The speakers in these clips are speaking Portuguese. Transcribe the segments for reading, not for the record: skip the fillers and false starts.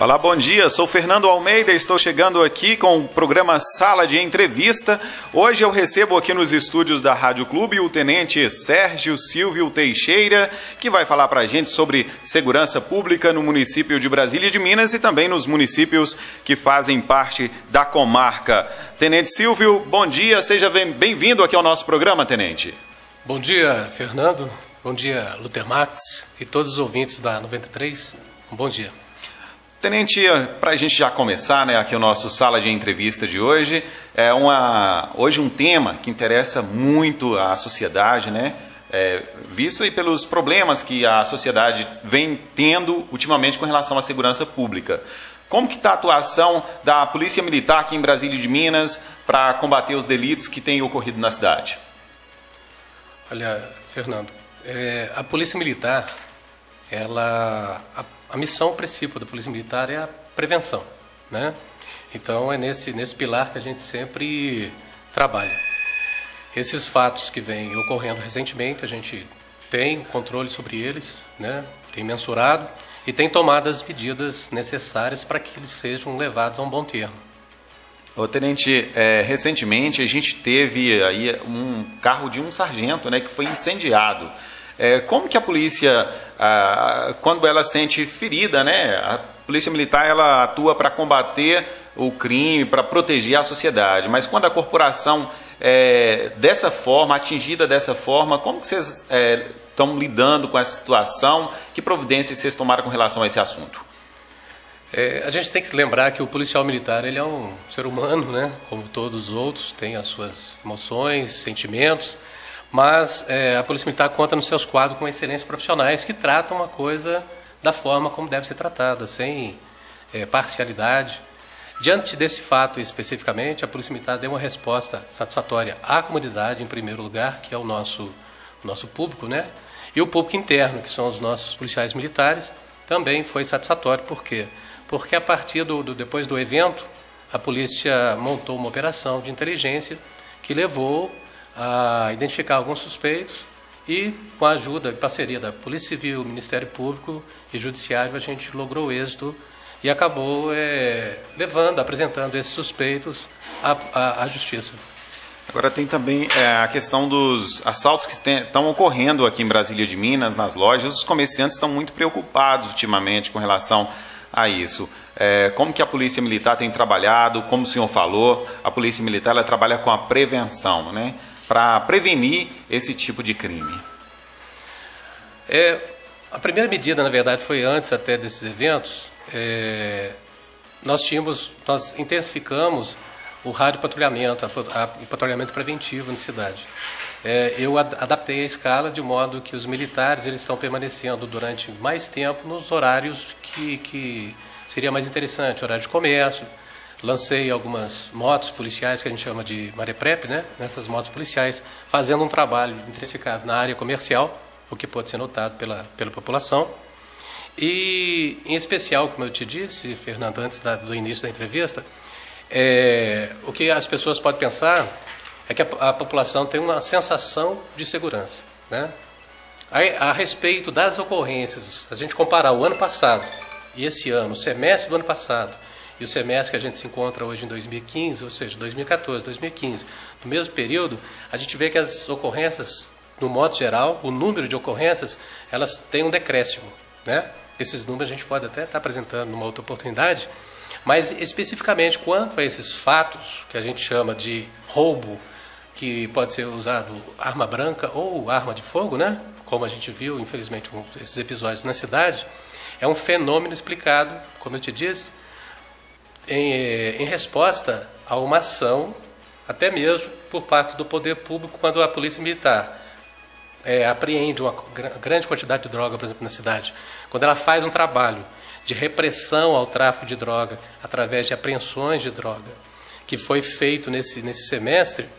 Olá, bom dia, sou Fernando Almeida, estou chegando aqui com o programa Sala de Entrevista. Hoje eu recebo aqui nos estúdios da Rádio Clube o tenente Sérgio Silvio Teixeira, que vai falar para a gente sobre segurança pública no município de Brasília de Minas e também nos municípios que fazem parte da comarca. Tenente Silvio, bom dia, seja bem-vindo aqui ao nosso programa, tenente. Bom dia, Fernando, bom dia, Lutermax e todos os ouvintes da 93, um bom dia. Tenente, para a gente já começar, aqui o nosso Sala de Entrevista de hoje, hoje um tema que interessa muito à sociedade, visto aí pelos problemas que a sociedade vem tendo ultimamente com relação à segurança pública. Como que está a atuação da Polícia Militar aqui em Brasília de Minas para combater os delitos que têm ocorrido na cidade? Olha, Fernando, a Polícia Militar, a missão principal da Polícia Militar é a prevenção, Então é nesse pilar que a gente sempre trabalha. Esses fatos que vêm ocorrendo recentemente, a gente tem controle sobre eles, tem mensurado e tem tomado as medidas necessárias para que eles sejam levados a um bom termo. Ô, tenente, recentemente a gente teve aí um carro de um sargento, que foi incendiado. Como que a polícia, quando ela sente ferida, a Polícia Militar ela atua para combater o crime, para proteger a sociedade, mas quando a corporação dessa forma, atingida dessa forma, como que vocês estão lidando com essa situação? Que providências vocês tomaram com relação a esse assunto? A gente tem que lembrar que o policial militar ele é um ser humano, como todos os outros, tem as suas emoções, sentimentos, mas a Polícia Militar conta nos seus quadros com excelentes profissionais que tratam a coisa da forma como deve ser tratada, sem parcialidade. Diante desse fato especificamente, a Polícia Militar deu uma resposta satisfatória à comunidade, em primeiro lugar, que é o nosso público, e o público interno, que são os nossos policiais militares, também foi satisfatório. Por quê? Porque a partir depois do evento, a polícia montou uma operação de inteligência que levou a identificar alguns suspeitos e, com a ajuda e parceria da Polícia Civil, Ministério Público e Judiciário, a gente logrou êxito e acabou apresentando esses suspeitos à Justiça. Agora tem também a questão dos assaltos que estão ocorrendo aqui em Brasília de Minas, nas lojas. Os comerciantes estão muito preocupados ultimamente com relação a isso. Como que a Polícia Militar tem trabalhado? Como o senhor falou, a Polícia Militar ela trabalha com a prevenção, para prevenir esse tipo de crime. A primeira medida, na verdade, foi antes até desses eventos. Nós intensificamos o radiopatrulhamento, o patrulhamento preventivo na cidade. Eu adaptei a escala de modo que os militares eles estão permanecendo durante mais tempo nos horários que seria mais interessante, horário de comércio. Lancei algumas motos policiais que a gente chama de Mareprep, nessas motos policiais, fazendo um trabalho intensificado na área comercial, o que pode ser notado pela população. E, em especial, como eu te disse, Fernando, antes do início da entrevista, o que as pessoas podem pensar é que a população tem uma sensação de segurança. A respeito das ocorrências, a gente comparar o ano passado e esse ano, o semestre do ano passado, e o semestre que a gente se encontra hoje em 2015, ou seja, 2014, 2015, no mesmo período, a gente vê que as ocorrências, no modo geral, o número de ocorrências, elas têm um decréscimo. Esses números a gente pode até estar apresentando numa outra oportunidade, mas especificamente quanto a esses fatos, que a gente chama de roubo, que pode ser usado arma branca ou arma de fogo, como a gente viu, infelizmente, esses episódios na cidade, é um fenômeno explicado, como eu te disse, em resposta a uma ação, até mesmo por parte do poder público, quando a Polícia Militar apreende uma grande quantidade de droga, por exemplo, na cidade. Quando ela faz um trabalho de repressão ao tráfico de droga, através de apreensões de droga, que foi feito nesse semestre,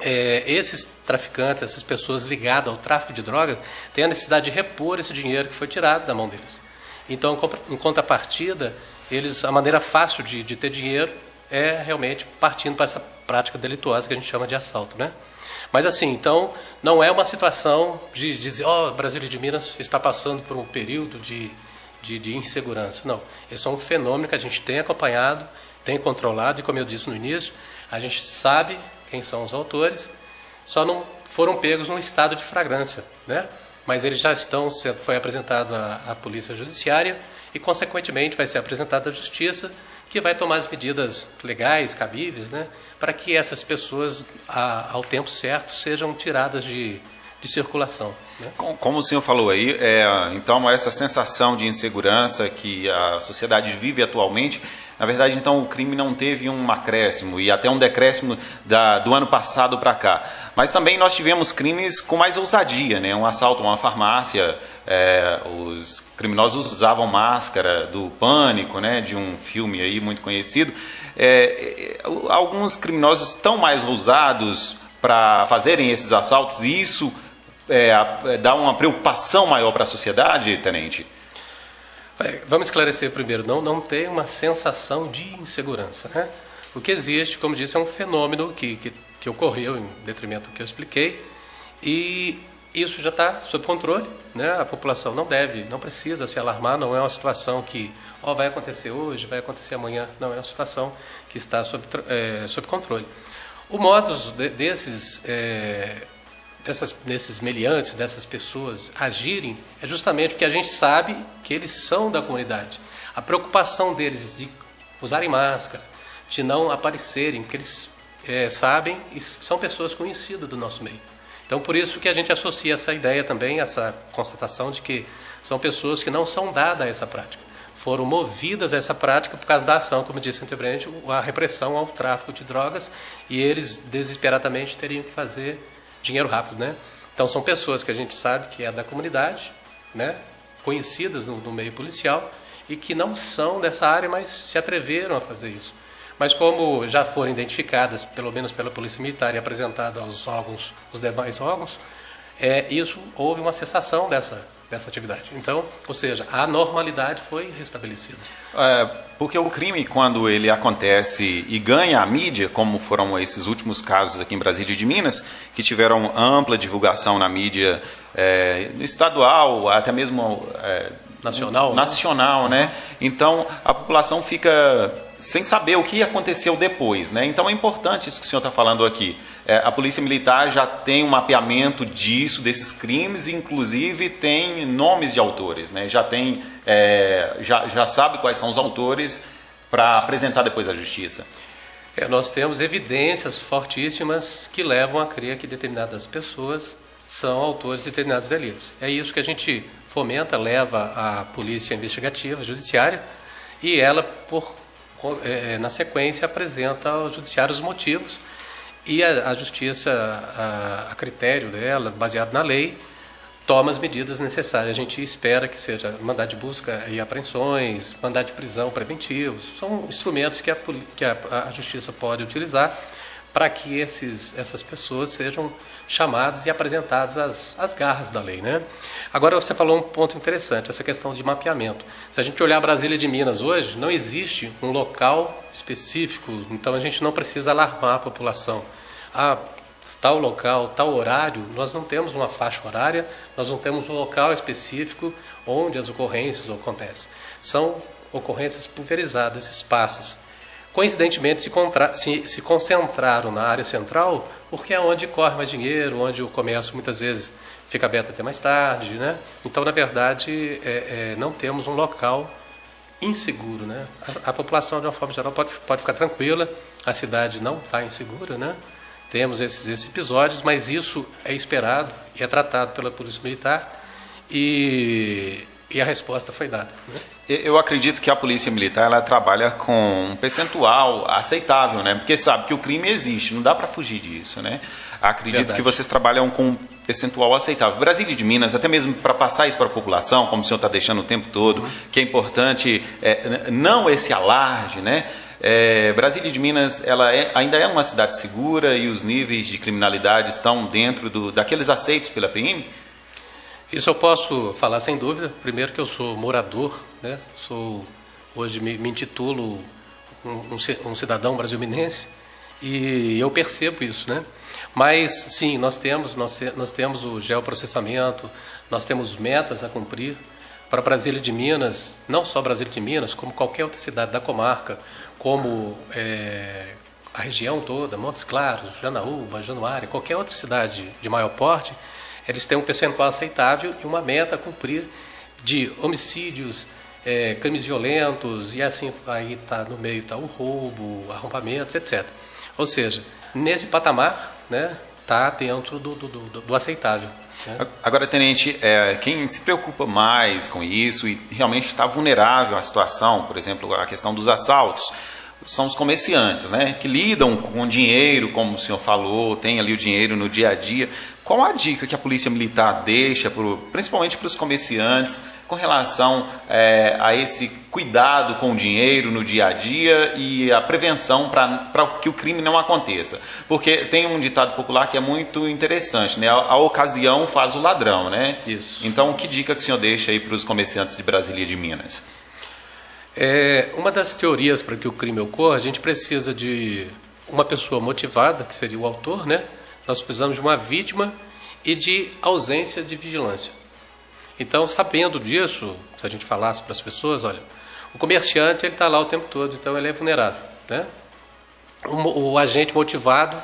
esses traficantes, essas pessoas ligadas ao tráfico de drogas, têm a necessidade de repor esse dinheiro que foi tirado da mão deles. Então, em contrapartida, a maneira fácil de ter dinheiro é realmente partindo para essa prática delituosa que a gente chama de assalto, Mas assim, então, não é uma situação de dizer, Brasília de Minas está passando por um período de de insegurança. Não, esse é um fenômeno que a gente tem acompanhado, tem controlado, e como eu disse no início, a gente sabe quem são os autores, só não foram pegos num estado de flagrância, né? Mas eles já estão, foi apresentado à Polícia Judiciária e, consequentemente, vai ser apresentado à Justiça, que vai tomar as medidas legais, cabíveis, né, para que essas pessoas, ao tempo certo, sejam tiradas de circulação. Né? Como o senhor falou aí, então essa sensação de insegurança que a sociedade vive atualmente, na verdade, então, o crime não teve um acréscimo e até um decréscimo do ano passado para cá. Mas também nós tivemos crimes com mais ousadia, né? Um assalto a uma farmácia, os criminosos usavam máscara do Pânico, né? De um filme aí muito conhecido. Alguns criminosos estão mais ousados para fazerem esses assaltos e isso dá uma preocupação maior para a sociedade, tenente? Vamos esclarecer primeiro, não tem uma sensação de insegurança, né? O que existe, como disse, é um fenômeno que ocorreu em detrimento do que eu expliquei, e isso já está sob controle, né? A população não precisa se alarmar, não é uma situação que vai acontecer hoje, vai acontecer amanhã, não, é uma situação que está sob controle. O modus desses meliantes, dessas pessoas agirem, é justamente porque a gente sabe que eles são da comunidade. A preocupação deles de usarem máscara, de não aparecerem, porque eles sabem e são pessoas conhecidas do nosso meio. Então, por isso que a gente associa essa ideia também, essa constatação de que são pessoas que não são dadas a essa prática. Foram movidas a essa prática por causa da ação, como disse anteriormente, a repressão ao tráfico de drogas, e eles desesperadamente teriam que fazer dinheiro rápido, né? Então são pessoas que a gente sabe que é da comunidade, né? Conhecidas no meio policial e que não são dessa área, mas se atreveram a fazer isso. Mas como já foram identificadas, pelo menos pela Polícia Militar e apresentadas os demais órgãos, houve uma cessação dessa atividade. Então, ou seja, a normalidade foi restabelecida. Porque o crime, quando ele acontece e ganha a mídia, como foram esses últimos casos aqui em Brasília e de Minas, que tiveram ampla divulgação na mídia estadual, até mesmo nacional, né? Então, a população fica sem saber o que aconteceu depois, né? Então é importante isso que o senhor está falando aqui. A Polícia Militar já tem um mapeamento desses crimes, e inclusive tem nomes de autores, né? Já sabe quais são os autores para apresentar depois à Justiça. Nós temos evidências fortíssimas que levam a crer que determinadas pessoas são autores de determinados delitos. É isso que a gente fomenta, leva à Polícia Investigativa Judiciária, e ela, na sequência, apresenta ao Judiciário os motivos, e a Justiça, a critério dela, baseado na lei, toma as medidas necessárias. A gente espera que seja mandado de busca e apreensões, mandado de prisão preventivos. São instrumentos que a Justiça pode utilizar para que essas pessoas sejam chamadas e apresentadas às garras da lei, né? Agora, você falou um ponto interessante, essa questão de mapeamento. Se a gente olhar Brasília de Minas hoje, não existe um local específico, então a gente não precisa alarmar a população. Tal local, tal horário, nós não temos uma faixa horária, nós não temos um local específico onde as ocorrências acontecem. São ocorrências pulverizadas, espaços. Coincidentemente, se concentraram na área central, porque é onde corre mais dinheiro, onde o comércio muitas vezes fica aberto até mais tarde, né? Então, na verdade, não temos um local inseguro, né? A população, de uma forma geral, pode ficar tranquila, a cidade não está insegura, né? Temos esses episódios, mas isso é esperado e é tratado pela Polícia Militar, e a resposta foi dada, né? Eu acredito que a Polícia Militar ela trabalha com um percentual aceitável, né? Porque sabe que o crime existe, não dá para fugir disso, né? Acredito Verdade. Que vocês trabalham com um percentual aceitável. Brasília de Minas, até mesmo para passar isso para a população, como o senhor está deixando o tempo todo, que é importante, não esse alarde, né? Brasília de Minas ainda é uma cidade segura e os níveis de criminalidade estão dentro daqueles aceitos pela PM? Isso eu posso falar sem dúvida. Primeiro que eu sou morador, né? Hoje me intitulo um cidadão brasiliense, e eu percebo isso, né? Mas sim, nós temos o geoprocessamento, nós temos metas a cumprir. para Brasília de Minas, não só Brasília de Minas, como qualquer outra cidade da comarca, como a região toda, Montes Claros, Janaúba, Januária, qualquer outra cidade de maior porte, eles têm um percentual aceitável e uma meta a cumprir de homicídios, crimes violentos, e assim aí tá, no meio está o roubo, arrombamentos, etc. Ou seja, nesse patamar, né, está dentro do aceitável. Né? Agora, tenente, quem se preocupa mais com isso e realmente está vulnerável à situação, por exemplo, a questão dos assaltos, são os comerciantes, né, que lidam com dinheiro, como o senhor falou, tem ali o dinheiro no dia a dia. Qual a dica que a Polícia Militar deixa, principalmente para os comerciantes, com relação a esse cuidado com o dinheiro no dia a dia e a prevenção para que o crime não aconteça? Porque tem um ditado popular que é muito interessante, né? A ocasião faz o ladrão, né? Isso. Então, que dica que o senhor deixa aí para os comerciantes de Brasília e de Minas? Uma das teorias para que o crime ocorra, a gente precisa de uma pessoa motivada, que seria o autor, né? Nós precisamos de uma vítima e de ausência de vigilância. Então, sabendo disso, se a gente falasse para as pessoas, olha, o comerciante ele está lá o tempo todo, então ele é vulnerável, né? O agente motivado,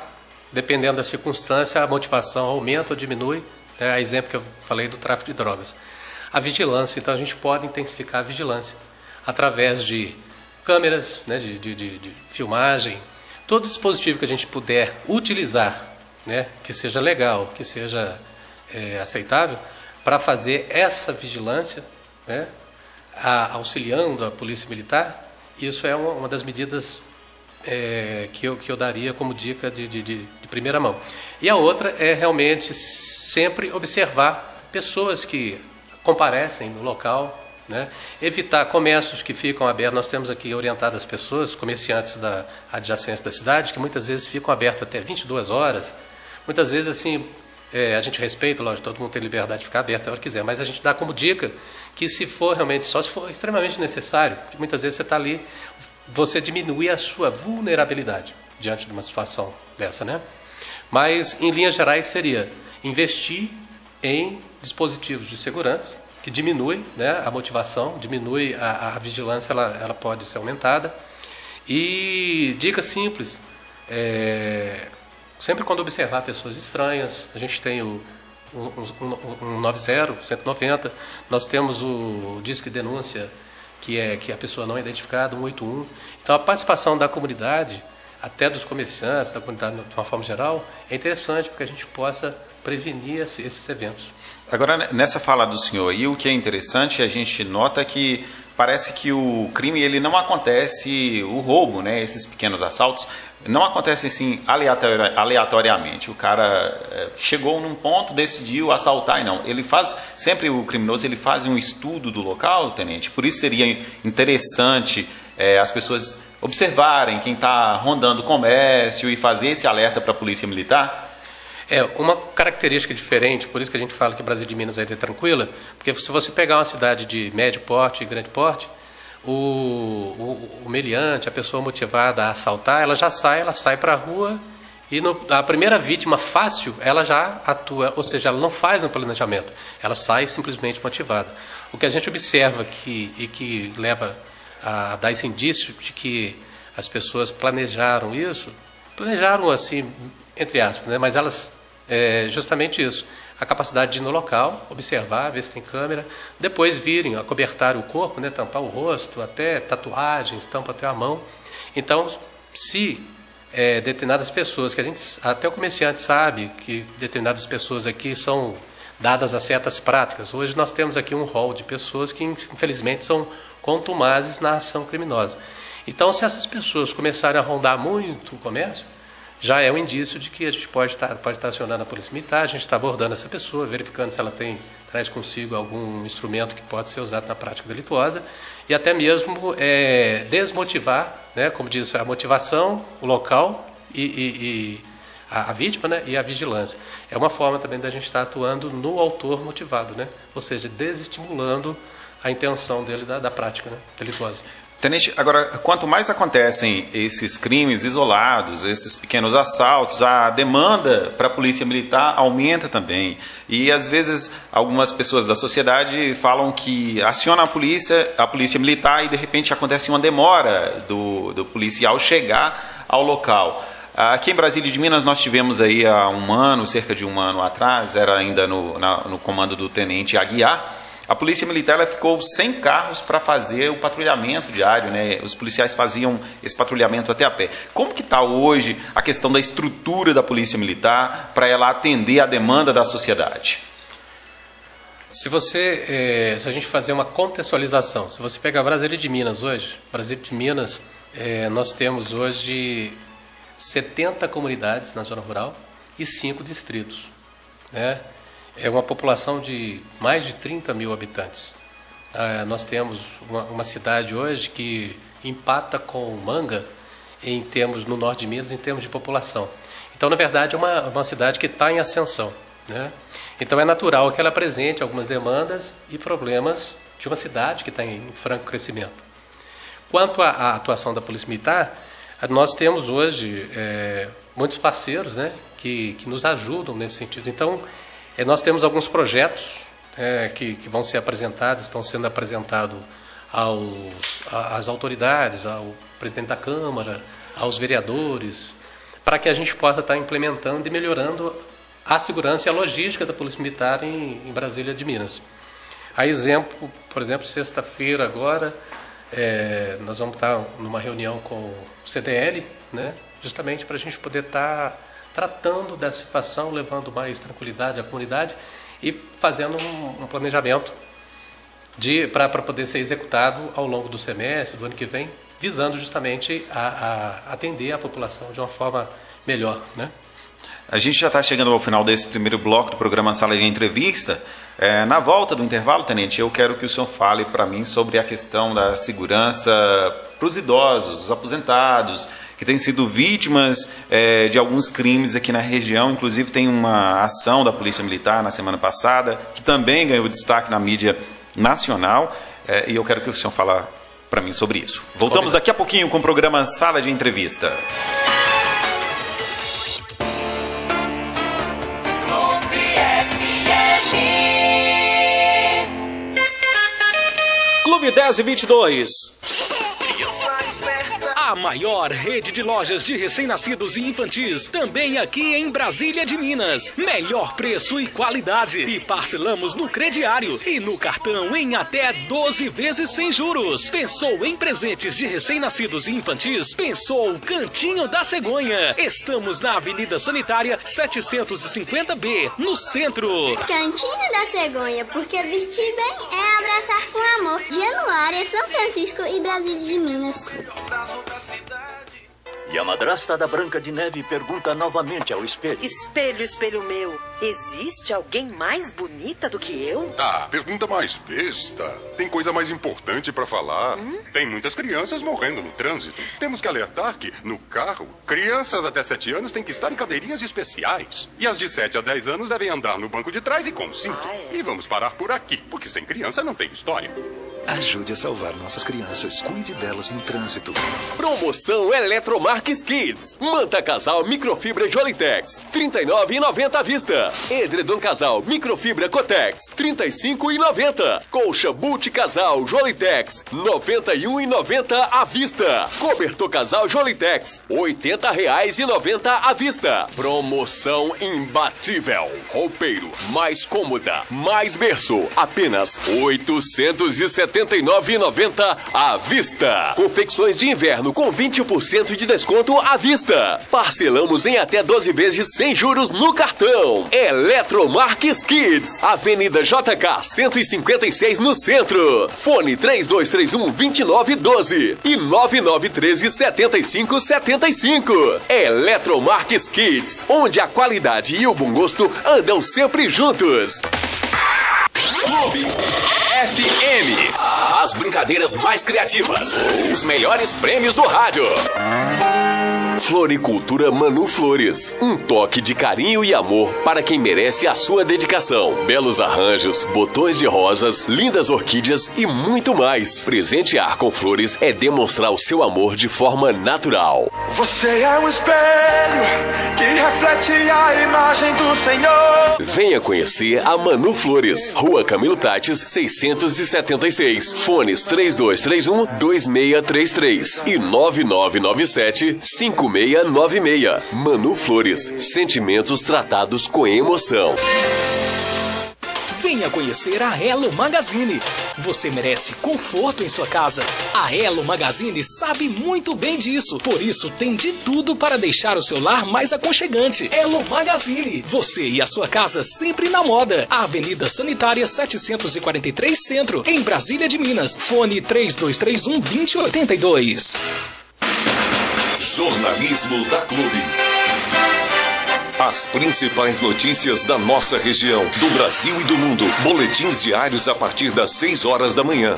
dependendo da circunstância, a motivação aumenta ou diminui, né? A exemplo que eu falei do tráfico de drogas. A vigilância, então a gente pode intensificar a vigilância através de câmeras, né, de filmagem, todo dispositivo que a gente puder utilizar, né, que seja legal, que seja aceitável, para fazer essa vigilância, né, auxiliando a Polícia Militar. Isso é uma das medidas que eu daria como dica de primeira mão. E a outra é realmente sempre observar pessoas que comparecem no local, né? Evitar comércios que ficam abertos. Nós temos aqui orientado as pessoas, comerciantes da adjacência da cidade, que muitas vezes ficam abertos até 22 horas. Muitas vezes, assim, a gente respeita, lógico, todo mundo tem liberdade de ficar aberto a hora que quiser, mas a gente dá como dica que se for realmente, só se for extremamente necessário, porque muitas vezes você está ali, você diminui a sua vulnerabilidade diante de uma situação dessa, né? Mas, em linhas gerais, seria investir em dispositivos de segurança, que diminui, né, a motivação, diminui a vigilância, ela pode ser aumentada. E dica simples, sempre quando observar pessoas estranhas, a gente tem o 190, 190, nós temos o disque de denúncia, que a pessoa não é identificada, 181. Então a participação da comunidade, até dos comerciantes, da comunidade de uma forma geral, é interessante porque a gente possa prevenir esses eventos. Agora, nessa fala do senhor aí, o que é interessante, a gente nota que parece que o crime ele não acontece, o roubo, né, esses pequenos assaltos, não acontecem assim aleatoriamente. O cara chegou num ponto, decidiu assaltar e não. Ele faz, sempre o criminoso ele faz um estudo do local, tenente. Por isso seria interessante as pessoas observarem quem está rondando o comércio e fazer esse alerta para a Polícia Militar. Uma característica diferente, por isso que a gente fala que Brasília de Minas é tranquila, porque se você pegar uma cidade de médio porte e grande porte, o meliante, a pessoa motivada a assaltar, ela sai para a rua e a primeira vítima fácil, ela já atua, ou seja, ela não faz um planejamento, ela sai simplesmente motivada. O que a gente observa e que leva a dar esse indício de que as pessoas planejaram assim, entre aspas, né? Mas elas, justamente isso, a capacidade de ir no local, observar, ver se tem câmera, depois virem acobertar o corpo, né? Tampar o rosto, até tatuagens, tampa até a mão. Então, se determinadas pessoas, até o comerciante sabe que determinadas pessoas aqui são dadas a certas práticas. Hoje nós temos aqui um rol de pessoas que, infelizmente, são contumazes na ação criminosa. Então, se essas pessoas começarem a rondar muito o comércio, já é um indício de que a gente pode estar acionando a Polícia Militar, a gente está abordando essa pessoa, verificando se ela traz consigo algum instrumento que pode ser usado na prática delituosa, e até mesmo desmotivar, né, como diz, a motivação, o local e a vítima, né, e a vigilância. É uma forma também da gente estar atuando no autor motivado, né, ou seja, desestimulando a intenção dele da prática, né, delituosa. Tenente, agora, quanto mais acontecem esses crimes isolados, esses pequenos assaltos, a demanda para a polícia militar aumenta também. E, às vezes, algumas pessoas da sociedade falam que aciona a polícia militar e, de repente, acontece uma demora do policial chegar ao local. Aqui em Brasília de Minas nós tivemos aí há um ano, cerca de um ano atrás, era ainda no comando do Tenente Aguiar. A Polícia Militar ela ficou sem carros para fazer o patrulhamento diário, né? Os policiais faziam esse patrulhamento até a pé. Como que está hoje a questão da estrutura da Polícia Militar para ela atender a demanda da sociedade? Se a gente fazer uma contextualização, se você pegar Brasília de Minas hoje, nós temos hoje 70 comunidades na zona rural e 5 distritos, né? É uma população de mais de 30 mil habitantes. Nós temos uma cidade hoje que empata com Manga no norte de Minas em termos de população. Então, na verdade, é uma cidade que está em ascensão, né? Então, é natural que ela apresente algumas demandas e problemas de uma cidade que está em franco crescimento. Quanto à atuação da Polícia Militar, nós temos hoje muitos parceiros, né, que nos ajudam nesse sentido. Então, nós temos alguns projetos que vão ser apresentados, estão sendo apresentados às autoridades, ao presidente da Câmara, aos vereadores, para que a gente possa estar implementando e melhorando a segurança e a logística da Polícia Militar em Brasília de Minas. Por exemplo, sexta-feira agora, nós vamos estar numa reunião com o CDL, né, justamente para a gente poder estar tratando dessa situação, levando mais tranquilidade à comunidade e fazendo um planejamento para poder ser executado ao longo do semestre, do ano que vem, visando justamente a atender a população de uma forma melhor, né? A gente já está chegando ao final desse primeiro bloco do programa Sala de Entrevista. Na volta do intervalo, Tenente, eu quero que o senhor fale para mim sobre a questão da segurança para os idosos, os aposentados, que têm sido vítimas de alguns crimes aqui na região. Inclusive tem uma ação da Polícia Militar na semana passada, que também ganhou destaque na mídia nacional, e eu quero que o senhor fale para mim sobre isso. Voltamos daqui a pouquinho com o programa Sala de Entrevista. Clube 10 e 22. A maior rede de lojas de recém-nascidos e infantis, também aqui em Brasília de Minas. Melhor preço e qualidade. E parcelamos no crediário e no cartão em até 12 vezes sem juros. Pensou em presentes de recém-nascidos e infantis? Pensou Cantinho da Cegonha. Estamos na Avenida Sanitária 750B, no centro. Cantinho da Cegonha, porque vestir bem é abraçar com amor. Januária, São Francisco e Brasília de Minas. E a madrasta da Branca de Neve pergunta novamente ao espelho. Espelho, espelho meu, existe alguém mais bonita do que eu? Pergunta mais besta. Tem coisa mais importante pra falar. Tem muitas crianças morrendo no trânsito. Temos que alertar que, no carro, crianças até 7 anos têm que estar em cadeirinhas especiais. E as de 7 a 10 anos devem andar no banco de trás e com cinto. E vamos parar por aqui, porque sem criança não tem história. Ajude a salvar nossas crianças. Cuide delas no trânsito. Promoção Eletromarques Kids. Manta casal microfibra Jolitex, R$ 39,90 à vista. Edredom casal microfibra Cotex, R$ 35,90. Colcha Bult casal Jolitex, R$ 91,90 à vista. Cobertor casal Jolitex, R$ 80,90 à vista. Promoção imbatível. Roupeiro mais cômoda, mais berço, apenas R$ 879,90 à vista. Confecções de inverno com 20% de desconto à vista. Parcelamos em até 12 vezes sem juros no cartão. Eletromarques Kids, Avenida JK 156 no centro. Fone 3231-2912 e 9913-7575. Eletromarques Kids, onde a qualidade e o bom gosto andam sempre juntos. Clube FM. As brincadeiras mais criativas. Os melhores prêmios do rádio. Floricultura Manu Flores. Um toque de carinho e amor para quem merece a sua dedicação. Belos arranjos, botões de rosas, lindas orquídeas e muito mais. Presentear com flores é demonstrar o seu amor de forma natural. Você é um espelho que reflete a imagem do Senhor. Venha conhecer a Manu Flores. Rua Camilo Prates, 676. Fones 3231-2633 e 9997-5696. Manu Flores. Sentimentos tratados com emoção. Venha conhecer a Elo Magazine. Você merece conforto em sua casa. A Elo Magazine sabe muito bem disso. Por isso tem de tudo para deixar o seu lar mais aconchegante. Elo Magazine. Você e a sua casa sempre na moda. Avenida Sanitária 743 Centro, em Brasília de Minas. Fone 3231-2082. Jornalismo da Clube. As principais notícias da nossa região, do Brasil e do mundo. Boletins diários a partir das 6 horas da manhã.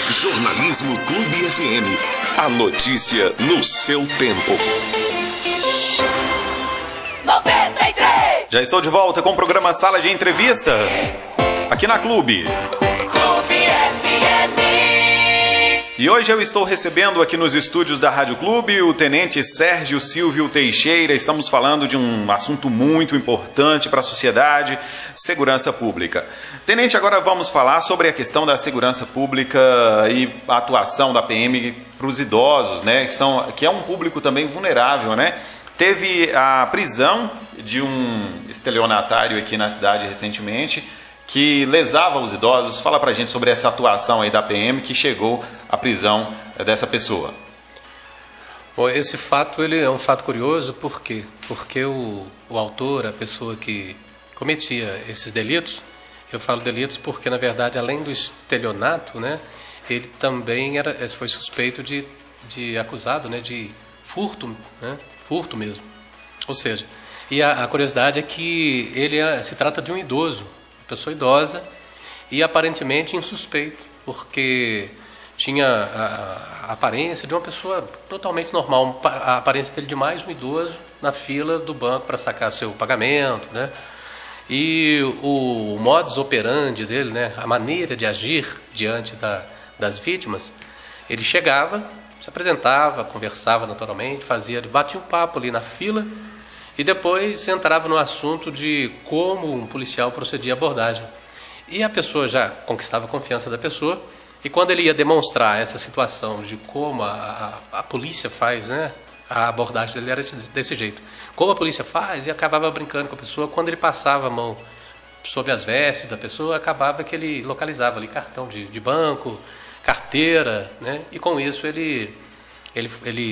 Jornalismo Clube FM. A notícia no seu tempo. 93! Já estou de volta com o programa Sala de Entrevista. Aqui na Clube. E hoje eu estou recebendo aqui nos estúdios da Rádio Clube o Tenente Sérgio Silvio Teixeira. Estamos falando de um assunto muito importante para a sociedade, segurança pública. Tenente, agora vamos falar sobre a questão da segurança pública e a atuação da PM para os idosos, né? Que é um público também vulnerável, né? Teve a prisão de um estelionatário aqui na cidade recentemente, que lesava os idosos. Fala pra gente sobre essa atuação aí da PM que chegou à prisão dessa pessoa. Bom, esse fato ele é um fato curioso, por quê? Porque o autor, a pessoa que cometia esses delitos, eu falo delitos porque, na verdade, além do estelionato, né, ele também foi suspeito de acusado, né, de furto, né, furto mesmo. Ou seja, e a curiosidade é que ele se trata de um idoso, pessoa idosa e aparentemente insuspeito, porque tinha a aparência de uma pessoa totalmente normal, a aparência dele de mais um idoso na fila do banco para sacar seu pagamento, né? E o modus operandi dele, né? A maneira de agir diante das vítimas, ele chegava, se apresentava, conversava naturalmente, batia um papo ali na fila. E depois entrava no assunto de como um policial procedia a abordagem. E a pessoa já conquistava a confiança da pessoa, e quando ele ia demonstrar essa situação de como a polícia faz, né, a abordagem dele era desse jeito. Como a polícia faz, e acabava brincando com a pessoa, quando ele passava a mão sobre as vestes da pessoa, acabava que ele localizava ali cartão de banco, carteira, né, e com isso ele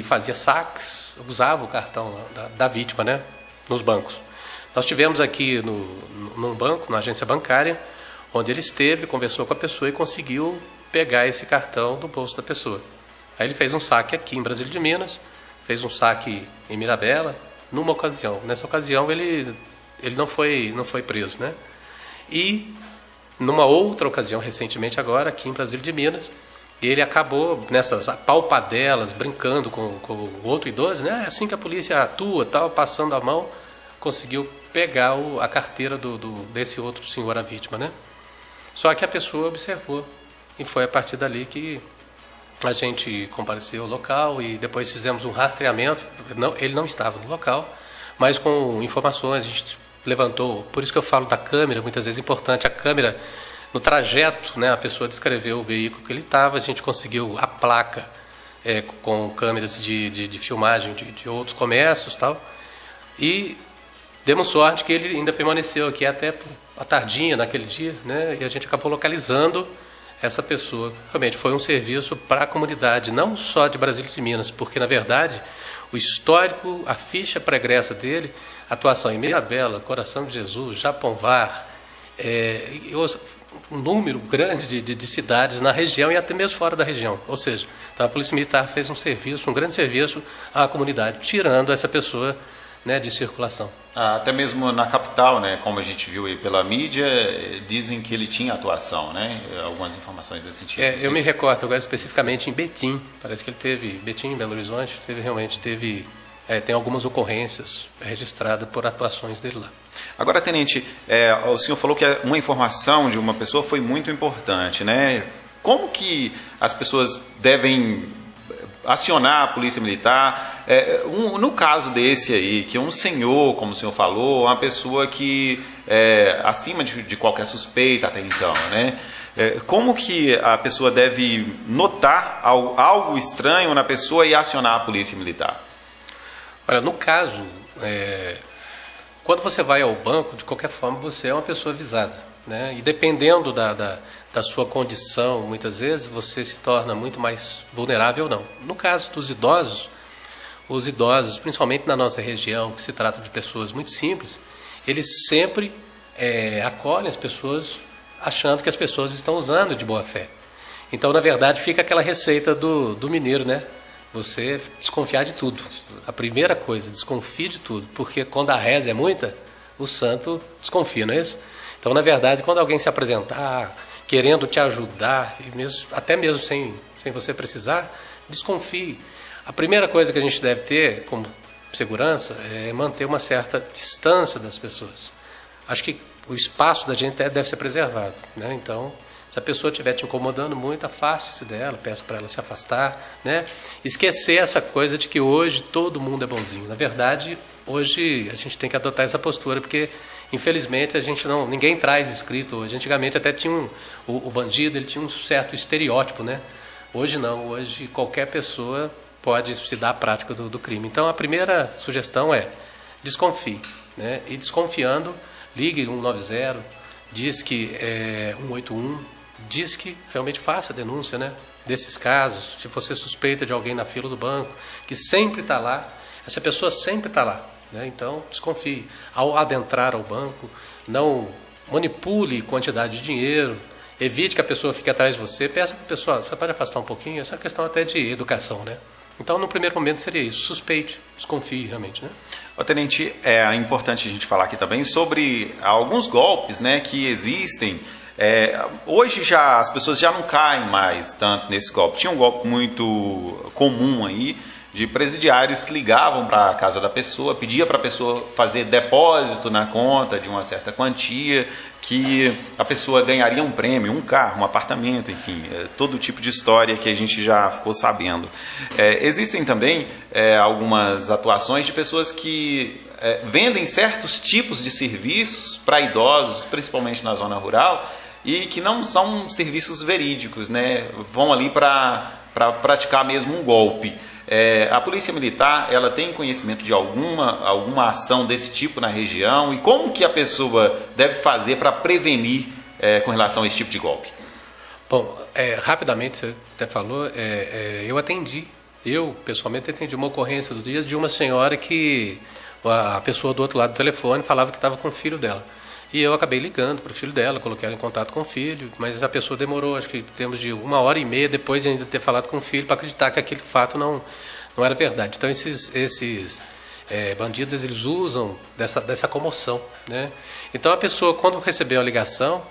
fazia saques, usava o cartão da vítima, né, nos bancos. Nós tivemos aqui num banco, numa agência bancária, onde ele esteve, conversou com a pessoa e conseguiu pegar esse cartão do bolso da pessoa. Aí ele fez um saque aqui em Brasília de Minas, fez um saque em Mirabela, numa ocasião. Nessa ocasião ele não foi preso, né? E numa outra ocasião, recentemente agora, aqui em Brasília de Minas, ele acabou nessas apalpadelas, brincando com o outro idoso, né? Assim que a polícia atua, tal, passando a mão, conseguiu pegar a carteira desse outro senhor, a vítima, né? Só que a pessoa observou, e foi a partir dali que a gente compareceu ao local e depois fizemos um rastreamento. Ele não estava no local, mas com informações a gente levantou. Por isso que eu falo da câmera, muitas vezes é importante a câmera. No trajeto, né, a pessoa descreveu o veículo que ele estava, a gente conseguiu a placa com câmeras de filmagem de outros comércios e tal, e demos sorte que ele ainda permaneceu aqui até a tardinha naquele dia, né, e a gente acabou localizando essa pessoa. Realmente foi um serviço para a comunidade, não só de Brasília de Minas, porque, na verdade, o histórico, a ficha pregressa dele, atuação em Mirabela, Coração de Jesus, Japonvar, um número grande de cidades na região e até mesmo fora da região. Ou seja, então a Polícia Militar fez um grande serviço à comunidade, tirando essa pessoa né, de circulação. Até mesmo na capital, né, como a gente viu aí pela mídia, dizem que ele tinha atuação, né? Algumas informações desse tipo. Eu me recordo agora especificamente em Betim, parece que ele teve, Betim, Belo Horizonte, tem algumas ocorrências registradas por atuações dele lá. Agora, tenente, o senhor falou que uma informação de uma pessoa foi muito importante, né? Como que as pessoas devem acionar a polícia militar? No caso desse aí, que um senhor, como o senhor falou, uma pessoa que acima de qualquer suspeita até então, né? Como que a pessoa deve notar algo estranho na pessoa e acionar a polícia militar? Olha, no caso, quando você vai ao banco, de qualquer forma, você é uma pessoa avisada, né? E dependendo da sua condição, muitas vezes, você se torna muito mais vulnerável ou não. No caso dos idosos, os idosos, principalmente na nossa região, que se trata de pessoas muito simples, eles sempre acolhem as pessoas achando que as pessoas estão usando de boa fé. Então, na verdade, fica aquela receita do mineiro, né? Você desconfiar de tudo. A primeira coisa, desconfie de tudo, porque quando a reza é muita, o santo desconfia, não é isso? Então, na verdade, quando alguém se apresentar querendo te ajudar, até mesmo sem você precisar, desconfie. A primeira coisa que a gente deve ter como segurança é manter uma certa distância das pessoas. Acho que o espaço da gente deve ser preservado, né? Então, se a pessoa estiver te incomodando muito, afaste-se dela, peça para ela se afastar, né? Esquecer essa coisa de que hoje todo mundo é bonzinho. Na verdade, hoje a gente tem que adotar essa postura, porque infelizmente ninguém traz escrito hoje. Antigamente até tinha o bandido, ele tinha um certo estereótipo, né? Hoje não, hoje qualquer pessoa pode se dar a prática do crime. Então a primeira sugestão é desconfie, né? E desconfiando, ligue 190, diz que 181, diz que realmente faça a denúncia, né, desses casos. Se você suspeita de alguém na fila do banco, que sempre está lá, essa pessoa sempre está lá, né? Então desconfie. Ao adentrar ao banco, não manipule quantidade de dinheiro, evite que a pessoa fique atrás de você, peça para a pessoa, você pode afastar um pouquinho, essa é uma questão até de educação, né? Então, no primeiro momento seria isso, suspeite, desconfie realmente, né? Tenente, é importante a gente falar aqui também sobre alguns golpes, né, que existem. Hoje as pessoas já não caem mais tanto nesse golpe. Tinha um golpe muito comum aí, de presidiários que ligavam para a casa da pessoa, pedia para a pessoa fazer depósito na conta de uma certa quantia, que a pessoa ganharia um prêmio, um carro, um apartamento, enfim, todo tipo de história que a gente já ficou sabendo. Existem também algumas atuações de pessoas que vendem certos tipos de serviços para idosos, principalmente na zona rural, e que não são serviços verídicos, né? Vão ali para praticar mesmo um golpe. A Polícia Militar, ela tem conhecimento de alguma ação desse tipo na região, e como que a pessoa deve fazer para prevenir com relação a esse tipo de golpe? Bom, rapidamente, você até falou, eu pessoalmente atendi uma ocorrência do dia de uma senhora que a pessoa do outro lado do telefone falava que estava com o filho dela. E eu acabei ligando para o filho dela, coloquei ela em contato com o filho, mas a pessoa demorou, acho que temos de 1h30 depois de ainda ter falado com o filho para acreditar que aquele fato não era verdade. Então esses bandidos, eles usam dessa comoção, né? Então a pessoa, quando receber a ligação,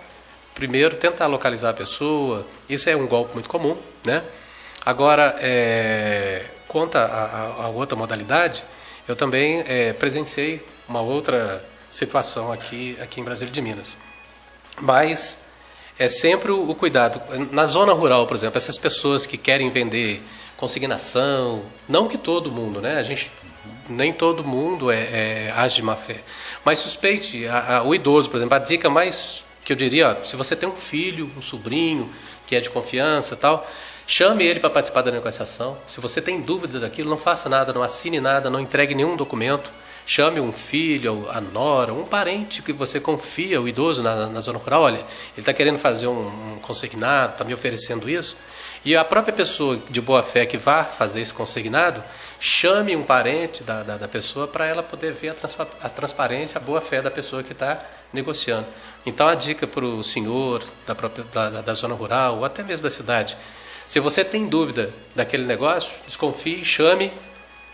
primeiro tentar localizar a pessoa, isso é um golpe muito comum, né? Agora, quanto a outra modalidade, eu também presenciei uma outra situação aqui em Brasília de Minas. Mas é sempre o cuidado. Na zona rural, por exemplo, essas pessoas que querem vender consignação, não que todo mundo, né? Nem todo mundo age de má fé. Mas suspeite, o idoso, por exemplo, a dica mais que eu diria, se você tem um filho, um sobrinho que é de confiança e tal, chame ele para participar da negociação. Se você tem dúvida daquilo, não faça nada, não assine nada, não entregue nenhum documento. Chame um filho, a nora, um parente que você confia, o idoso na zona rural. Olha, ele está querendo fazer um consignado, está me oferecendo isso. E a própria pessoa de boa fé que vá fazer esse consignado, chame um parente da pessoa para ela poder ver a transparência, a boa fé da pessoa que está negociando. Então a dica para o senhor da zona rural, ou até mesmo da cidade, se você tem dúvida daquele negócio, desconfie, chame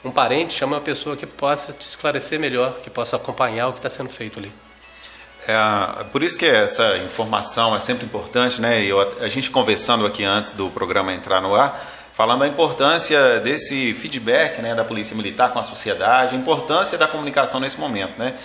um parente, chama uma pessoa que possa te esclarecer melhor, que possa acompanhar o que está sendo feito ali. Por isso que essa informação é sempre importante, né? A gente conversando aqui antes do programa entrar no ar, falando da importância desse feedback, né, da Polícia Militar com a sociedade, a importância da comunicação nesse momento, né?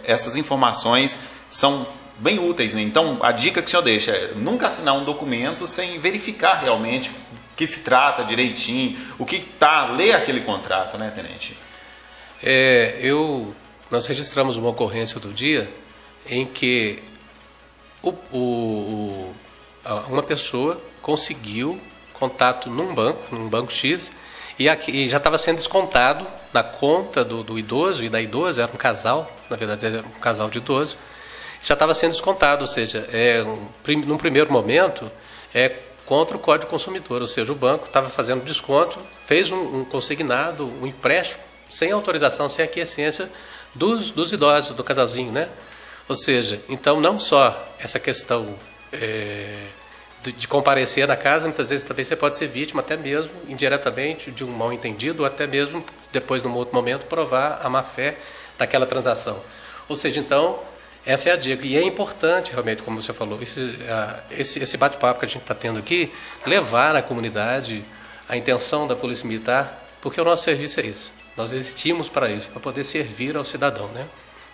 Essas informações são bem úteis, né? Então, a dica que o senhor deixa é nunca assinar um documento sem verificar realmente o que se trata direitinho, o que está, ler aquele contrato, né, tenente? Nós registramos uma ocorrência outro dia em que uma pessoa conseguiu contato num banco X, e já estava sendo descontado na conta do idoso e da idosa, era um casal, na verdade era um casal de idoso, já estava sendo descontado, ou seja, num primeiro momento, contra o Código Consumidor, ou seja, o banco estava fazendo desconto, fez um consignado, um empréstimo, sem autorização, sem aquiescência dos idosos, do casalzinho, né? Ou seja, então não só essa questão de comparecer na casa, muitas vezes também você pode ser vítima, até mesmo indiretamente, de um mal-entendido, ou até mesmo, depois, num outro momento, provar a má-fé daquela transação. Ou seja, então, essa é a dica. E é importante, realmente, como você falou, esse bate-papo que a gente está tendo aqui, levar à comunidade a intenção da Polícia Militar, porque o nosso serviço é isso. Nós existimos para isso, para poder servir ao cidadão, né?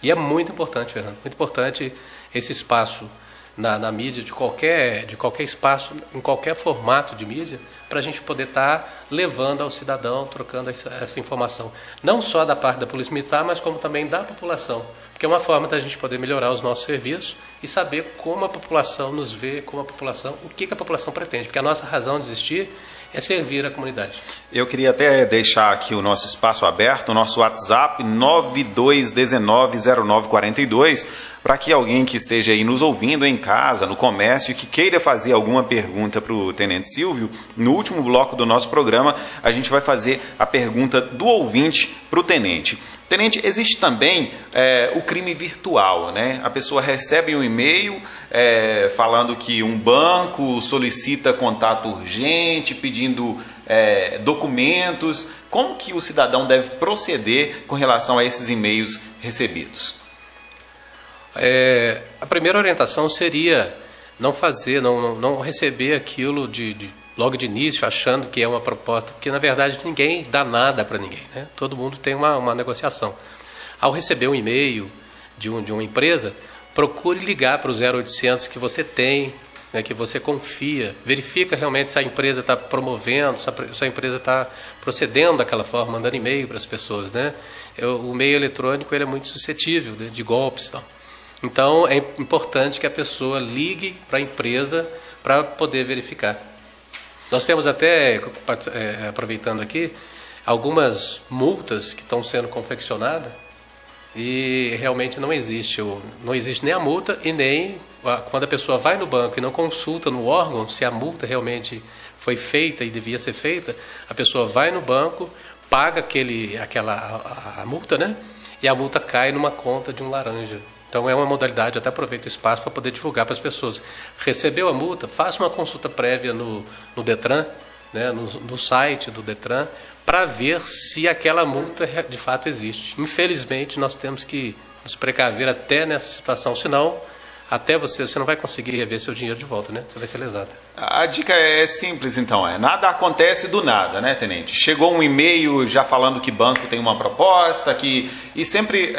E é muito importante, Fernando, muito importante esse espaço na mídia, de qualquer espaço, em qualquer formato de mídia, para a gente poder estar levando ao cidadão, trocando essa informação. Não só da parte da Polícia Militar, mas como também da população. Porque é uma forma da gente poder melhorar os nossos serviços e saber como a população nos vê, o que a população pretende. Porque a nossa razão de existir é servir a comunidade. Eu queria até deixar aqui o nosso espaço aberto, o nosso WhatsApp 92190942, para que alguém que esteja aí nos ouvindo em casa, no comércio, e que queira fazer alguma pergunta para o Tenente Silvio, no último bloco do nosso programa, a gente vai fazer a pergunta do ouvinte para o Tenente. Tenente, existe também o crime virtual, né? A pessoa recebe um e-mail falando que um banco solicita contato urgente, pedindo documentos. Como que o cidadão deve proceder com relação a esses e-mails recebidos? A primeira orientação seria não receber aquilo logo de início, achando que é uma proposta, porque na verdade ninguém dá nada para ninguém, né? Todo mundo tem uma negociação. Ao receber um e-mail de uma empresa, procure ligar para o 0800 que você tem, né, que você confia, verifica realmente se a empresa está promovendo, se a empresa está procedendo daquela forma, mandando e-mail para as pessoas, né? O meio eletrônico ele é muito suscetível, né, de golpes e tal. Então é importante que a pessoa ligue para a empresa para poder verificar. Nós temos até, aproveitando aqui, algumas multas que estão sendo confeccionadas e realmente não existe nem a multa e nem quando a pessoa vai no banco e não consulta no órgão se a multa realmente foi feita e devia ser feita, a pessoa vai no banco, paga a multa, né? E a multa cai numa conta de um laranja. Então é uma modalidade, até aproveito o espaço para poder divulgar para as pessoas. Recebeu a multa, faça uma consulta prévia no Detran, né, no site do Detran, para ver se aquela multa de fato existe. Infelizmente, nós temos que nos precaver até nessa situação, senão até você não vai conseguir rever seu dinheiro de volta, né? Você vai ser lesado. A dica é simples, então, nada acontece do nada, né, Tenente? Chegou um e-mail já falando que banco tem uma proposta, e sempre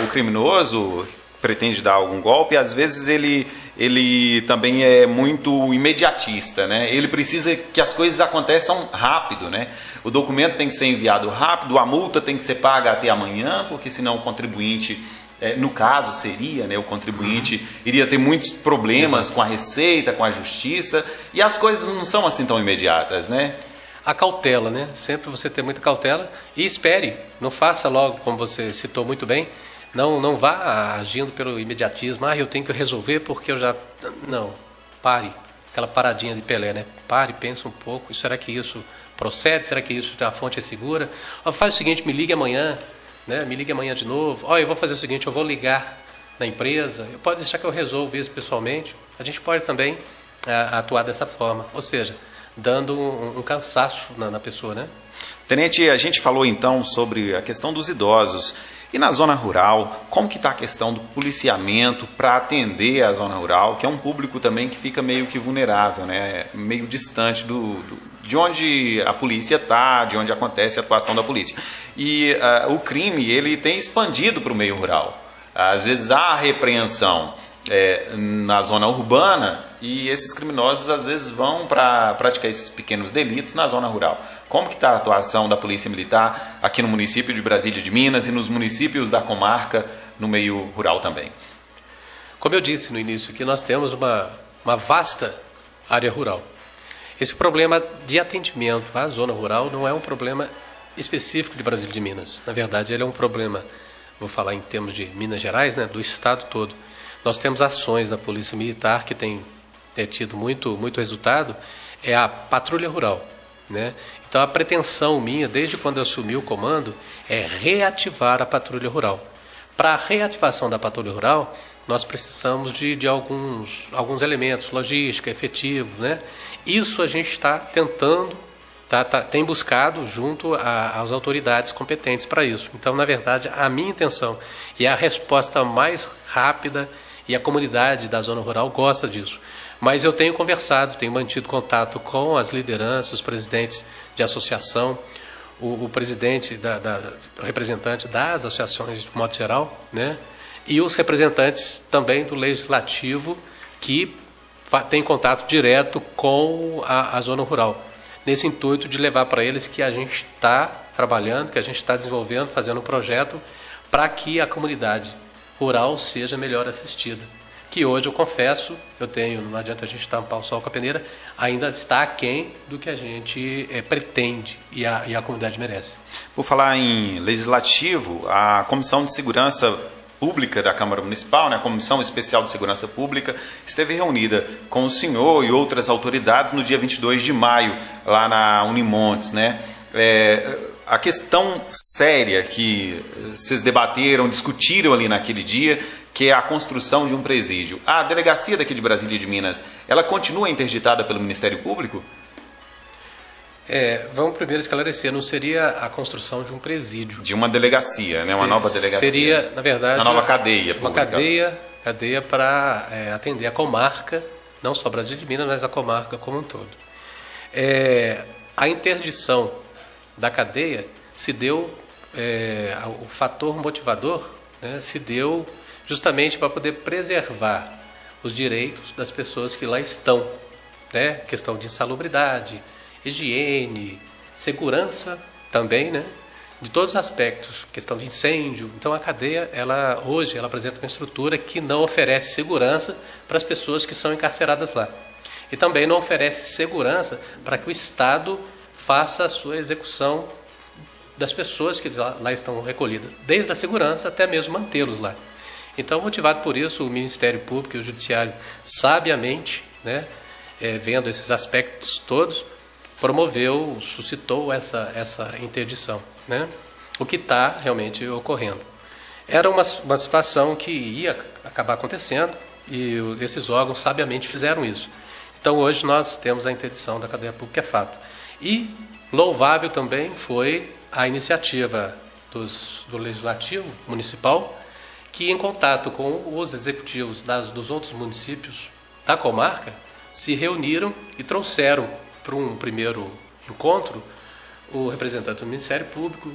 o criminoso pretende dar algum golpe, às vezes ele também é muito imediatista, né? Ele precisa que as coisas aconteçam rápido, né? O documento tem que ser enviado rápido, a multa tem que ser paga até amanhã, porque senão o contribuinte, no caso seria, né, o contribuinte iria ter muitos problemas com a Receita, com a Justiça, e as coisas não são assim tão imediatas, né? A cautela, né? Sempre você ter muita cautela e espere, não faça logo, como você citou muito bem. Não vá agindo pelo imediatismo. Eu tenho que resolver porque eu já... Não, pare. Aquela paradinha de Pelé, né? Pare, pensa um pouco. Será que isso procede? Será que a fonte é segura? Faz o seguinte, me ligue amanhã, né? Me ligue amanhã de novo. Eu vou fazer o seguinte, eu vou ligar na empresa. Pode deixar que eu resolva isso pessoalmente. A gente pode também atuar dessa forma. Ou seja, dando um cansaço na pessoa, né? Tenente, a gente falou então sobre a questão dos idosos. E na zona rural, como que está a questão do policiamento para atender a zona rural, que é um público também que fica meio que vulnerável, né? Meio distante de onde a polícia está, de onde acontece a atuação da polícia. E o crime ele tem expandido para o meio rural. Às vezes há repreensão na zona urbana e esses criminosos às vezes vão para praticar esses pequenos delitos na zona rural. Como que está a atuação da Polícia Militar aqui no município de Brasília de Minas e nos municípios da comarca no meio rural também? Como eu disse no início, que nós temos uma vasta área rural. Esse problema de atendimento à zona rural não é um problema específico de Brasília de Minas. Na verdade, ele é um problema, vou falar em termos de Minas Gerais, né, do estado todo. Nós temos ações da Polícia Militar que tem tido muito resultado, é a patrulha rural, né? Então, a pretensão minha, desde quando eu assumi o comando, é reativar a patrulha rural. Para a reativação da patrulha rural, nós precisamos de alguns elementos, logística, efetivo, né? Isso a gente está tentando, tem buscado junto às autoridades competentes para isso. Então, na verdade, a minha intenção e a resposta mais rápida, e a comunidade da zona rural gosta disso. Mas eu tenho conversado, tenho mantido contato com as lideranças, os presidentes de associação, o presidente, o representante das associações de modo geral, né? E os representantes também do Legislativo que têm contato direto com a zona rural, nesse intuito de levar para eles que a gente está trabalhando, que a gente está desenvolvendo, fazendo um projeto para que a comunidade rural seja melhor assistida. Que hoje, eu confesso, não adianta a gente tampar o sol com a peneira, ainda está aquém do que a gente pretende e a comunidade merece. Por falar em legislativo, a Comissão de Segurança Pública da Câmara Municipal, né, a Comissão Especial de Segurança Pública, esteve reunida com o senhor e outras autoridades no dia 22 de maio, lá na Unimontes, né? A questão séria que vocês debateram, discutiram ali naquele dia, que é a construção de um presídio. A delegacia daqui de Brasília de Minas, ela continua interditada pelo Ministério Público? Vamos primeiro esclarecer, não seria a construção de um presídio. De uma delegacia, né? Uma nova delegacia. Seria, na verdade, uma nova cadeia pública. Uma cadeia para atender a comarca, não só Brasília de Minas, mas a comarca como um todo. A interdição da cadeia se deu, o fator motivador, né, se deu justamente para poder preservar os direitos das pessoas que lá estão, né? Questão de insalubridade, higiene, segurança também, né? De todos os aspectos, questão de incêndio. Então a cadeia, hoje ela apresenta uma estrutura que não oferece segurança para as pessoas que são encarceradas lá. E também não oferece segurança para que o Estado faça a sua execução das pessoas que lá estão recolhidas, desde a segurança até mesmo mantê-los lá. Então, motivado por isso, o Ministério Público e o Judiciário, sabiamente, né, vendo esses aspectos todos, suscitou essa interdição, né? O que está realmente ocorrendo. Era uma situação que ia acabar acontecendo e esses órgãos sabiamente fizeram isso. Então, hoje nós temos a interdição da cadeia pública, é fato. E louvável também foi a iniciativa do Legislativo Municipal, que, em contato com os executivos dos outros municípios da comarca, se reuniram e trouxeram para um primeiro encontro o representante do Ministério Público,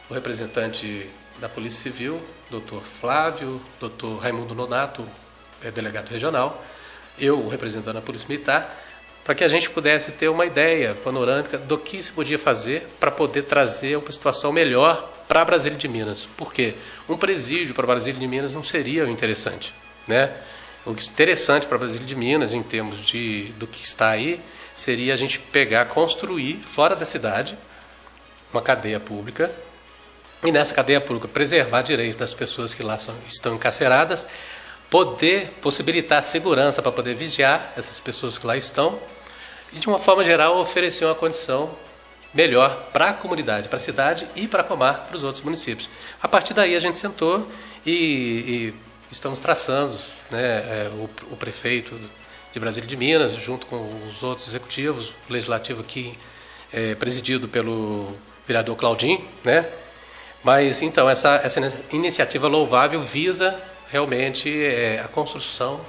o representante da Polícia Civil, doutor Flávio, doutor Raimundo Nonato, delegado regional, eu, o representante da Polícia Militar, para que a gente pudesse ter uma ideia panorâmica do que se podia fazer para poder trazer uma situação melhor para Brasília de Minas. Por quê? Um presídio para Brasília de Minas não seria o interessante, né? O interessante para Brasília de Minas, em termos do que está aí, seria a gente construir fora da cidade uma cadeia pública e nessa cadeia pública preservar direitos das pessoas que lá estão encarceradas, poder possibilitar segurança para poder vigiar essas pessoas que lá estão e, de uma forma geral, oferecer uma condição melhor para a comunidade, para a cidade e para a comarca, para os outros municípios. A partir daí a gente sentou e estamos traçando, né, o prefeito de de Brasília de Minas, junto com os outros executivos, o legislativo aqui presidido pelo vereador Claudinho, né? Mas, então, essa iniciativa louvável visa realmente a construção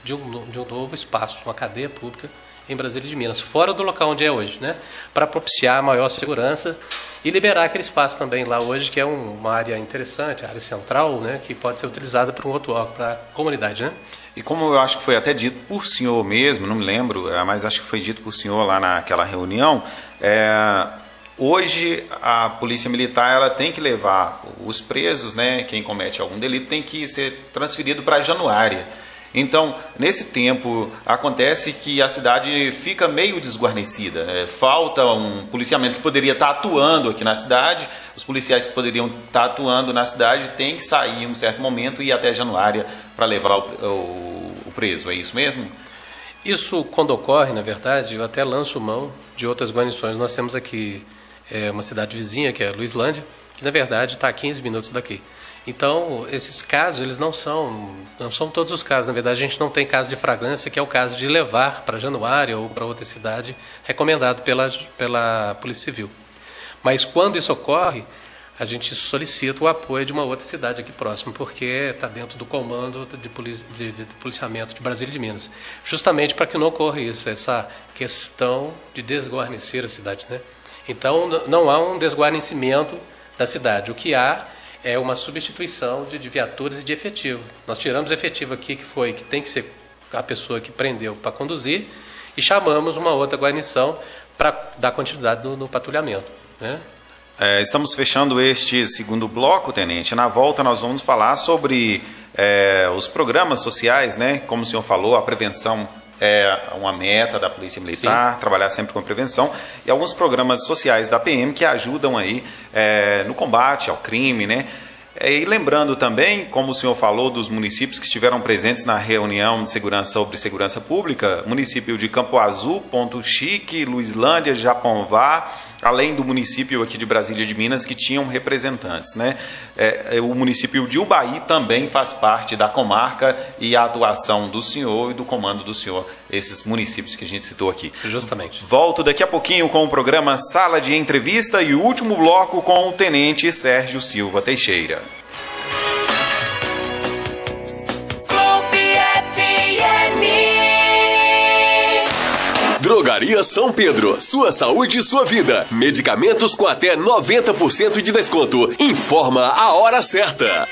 de um novo espaço, uma cadeia pública em Brasília de Minas, fora do local onde é hoje, né? Para propiciar maior segurança e liberar aquele espaço também lá hoje, que é uma área interessante, a área central, né? Que pode ser utilizada para um outro órgão, para a comunidade, né? E como eu acho que foi até dito por senhor mesmo, não me lembro, mas acho que foi dito por senhor lá naquela reunião, hoje a Polícia Militar ela tem que levar os presos, né? Quem comete algum delito tem que ser transferido para Januária. Então, nesse tempo, acontece que a cidade fica meio desguarnecida. Falta um policiamento que poderia estar atuando aqui na cidade, os policiais que poderiam estar atuando na cidade têm que sair em um certo momento e ir até Januária para levar o preso. É isso mesmo? Isso, quando ocorre, na verdade, eu até lanço mão de outras guarnições. Nós temos aqui uma cidade vizinha, que é Luislândia, que, na verdade, está a 15 minutos daqui. Então, esses casos, eles não são todos os casos. Na verdade, a gente não tem caso de flagrância, que é o caso de levar para Januária ou para outra cidade, recomendado pela Polícia Civil. Mas, quando isso ocorre, a gente solicita o apoio de uma outra cidade aqui próxima, porque está dentro do comando de policiamento de Brasília de Minas. Justamente para que não ocorra isso, essa questão de desguarnecer a cidade, né? Então, não há um desguarnecimento da cidade. O que há é uma substituição de viaturas e de efetivo. Nós tiramos efetivo aqui, que tem que ser a pessoa que prendeu para conduzir, e chamamos uma outra guarnição para dar continuidade no patrulhamento, né? Estamos fechando este segundo bloco, tenente. Na volta nós vamos falar sobre os programas sociais, né? Como o senhor falou, a prevenção é uma meta da Polícia Militar, sim, trabalhar sempre com prevenção, e alguns programas sociais da PM que ajudam aí no combate ao crime, né? E lembrando também, como o senhor falou, dos municípios que estiveram presentes na reunião de segurança sobre segurança pública, município de Campo Azul, Ponto Chique, Luislândia, Japonvá, além do município aqui de Brasília de Minas, que tinham representantes, né? O município de Ubaí também faz parte da comarca e a atuação do senhor e do comando do senhor, esses municípios que a gente citou aqui. Justamente. Volto daqui a pouquinho com o programa Sala de Entrevista e o último bloco com o tenente Sérgio Silva Teixeira. Drogaria São Pedro. Sua saúde e sua vida. Medicamentos com até 90% de desconto. Informa a hora certa.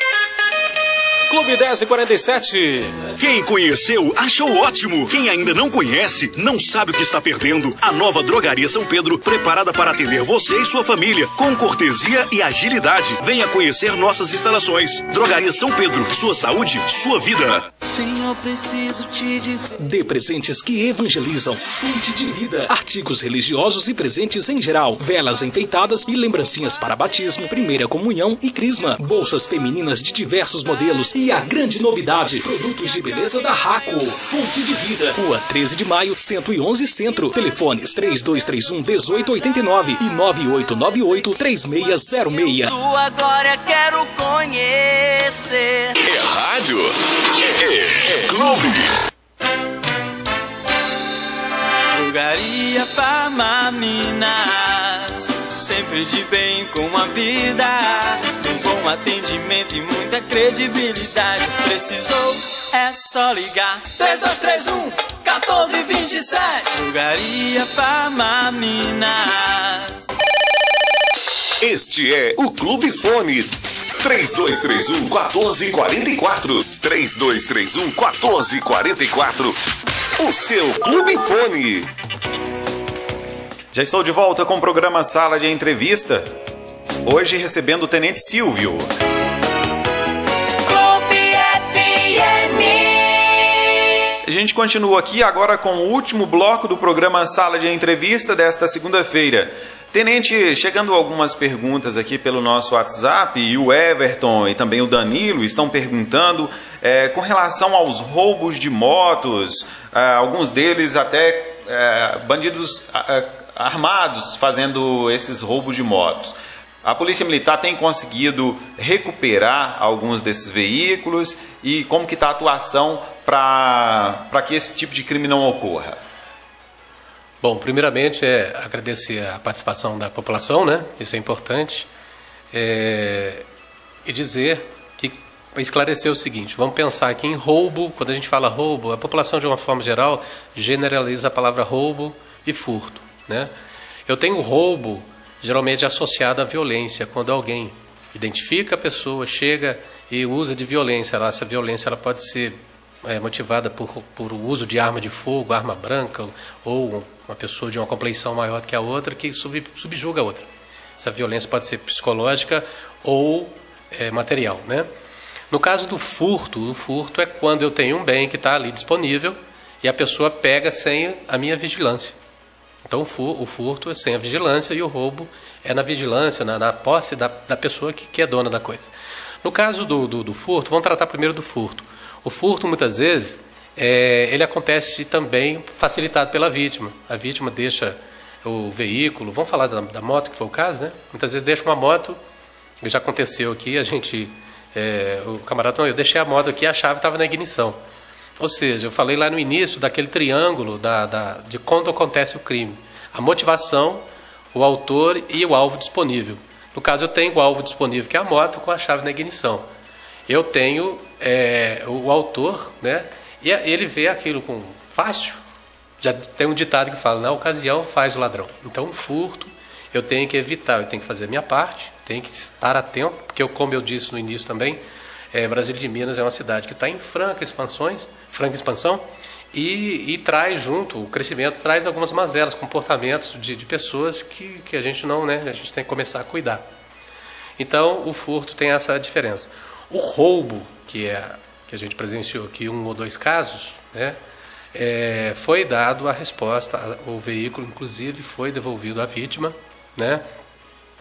Clube 10h47. Quem conheceu, achou ótimo. Quem ainda não conhece, não sabe o que está perdendo. A nova Drogaria São Pedro, preparada para atender você e sua família, com cortesia e agilidade. Venha conhecer nossas instalações. Drogaria São Pedro, sua saúde, sua vida. Senhor, preciso te dizer. Dê presentes que evangelizam. Fonte de vida. Artigos religiosos e presentes em geral. Velas enfeitadas e lembrancinhas para batismo, primeira comunhão e crisma. Bolsas femininas de diversos modelos. E a grande novidade, produtos de beleza da Raco. Fonte de vida. Rua 13 de Maio, 111 Centro. Telefones 3231-1889 e 9898-3606. Tua glória quero conhecer. É rádio. É clube. Drogaria Farma Minas, sempre de bem com a vida, com bom atendimento e muita credibilidade. Precisou, é só ligar 3231-1427. Drogaria Farma Minas. Este é o Clube Fone. 3231-1444. 3231-1444. O seu Clube Fone. Já estou de volta com o programa Sala de Entrevista. Hoje recebendo o Tenente Silvio. Clube FM. A gente continua aqui agora com o último bloco do programa Sala de Entrevista desta segunda-feira. Tenente, chegando algumas perguntas aqui pelo nosso WhatsApp, e o Everton e também o Danilo estão perguntando com relação aos roubos de motos, alguns deles até bandidos armados fazendo esses roubos de motos. A Polícia Militar tem conseguido recuperar alguns desses veículos e como que está a atuação para que esse tipo de crime não ocorra? Bom, primeiramente é agradecer a participação da população, né? Isso é importante. E dizer que, para esclarecer o seguinte, vamos pensar aqui em roubo. Quando a gente fala roubo, a população de uma forma geral generaliza a palavra roubo e furto, né? Eu tenho roubo geralmente associado à violência, quando alguém identifica a pessoa, chega e usa de violência. Essa violência ela pode ser motivada por o uso de arma de fogo, arma branca, ou uma pessoa de uma compleição maior que a outra que subjuga a outra. Essa violência pode ser psicológica ou material, né? No caso do furto, o furto é quando eu tenho um bem que está ali disponível e a pessoa pega sem a minha vigilância. Então o furto é sem a vigilância e o roubo é na vigilância, na posse da pessoa que é dona da coisa. No caso do furto, vamos tratar primeiro do furto. O furto, muitas vezes, ele acontece também facilitado pela vítima. A vítima deixa o veículo, vamos falar da moto, que foi o caso, né? Muitas vezes deixa uma moto, já aconteceu aqui, o camarada, eu deixei a moto aqui, a chave estava na ignição. Ou seja, eu falei lá no início daquele triângulo de quando acontece o crime. A motivação, o autor e o alvo disponível. No caso, eu tenho o alvo disponível, que é a moto, com a chave na ignição. Eu tenho o autor, né? E ele vê aquilo com fácil. Já tem um ditado que fala, na ocasião faz o ladrão. Então, o furto, eu tenho que evitar, eu tenho que fazer a minha parte, tenho que estar atento, porque como eu disse no início também, Brasília de Minas é uma cidade que está em franca expansão, e traz junto, o crescimento traz algumas mazelas, comportamentos de pessoas que a gente não, né? A gente tem que começar a cuidar. Então, o furto tem essa diferença. O roubo, que a gente presenciou aqui 1 ou 2 casos, né? Foi dado a resposta, o veículo inclusive foi devolvido à vítima, né?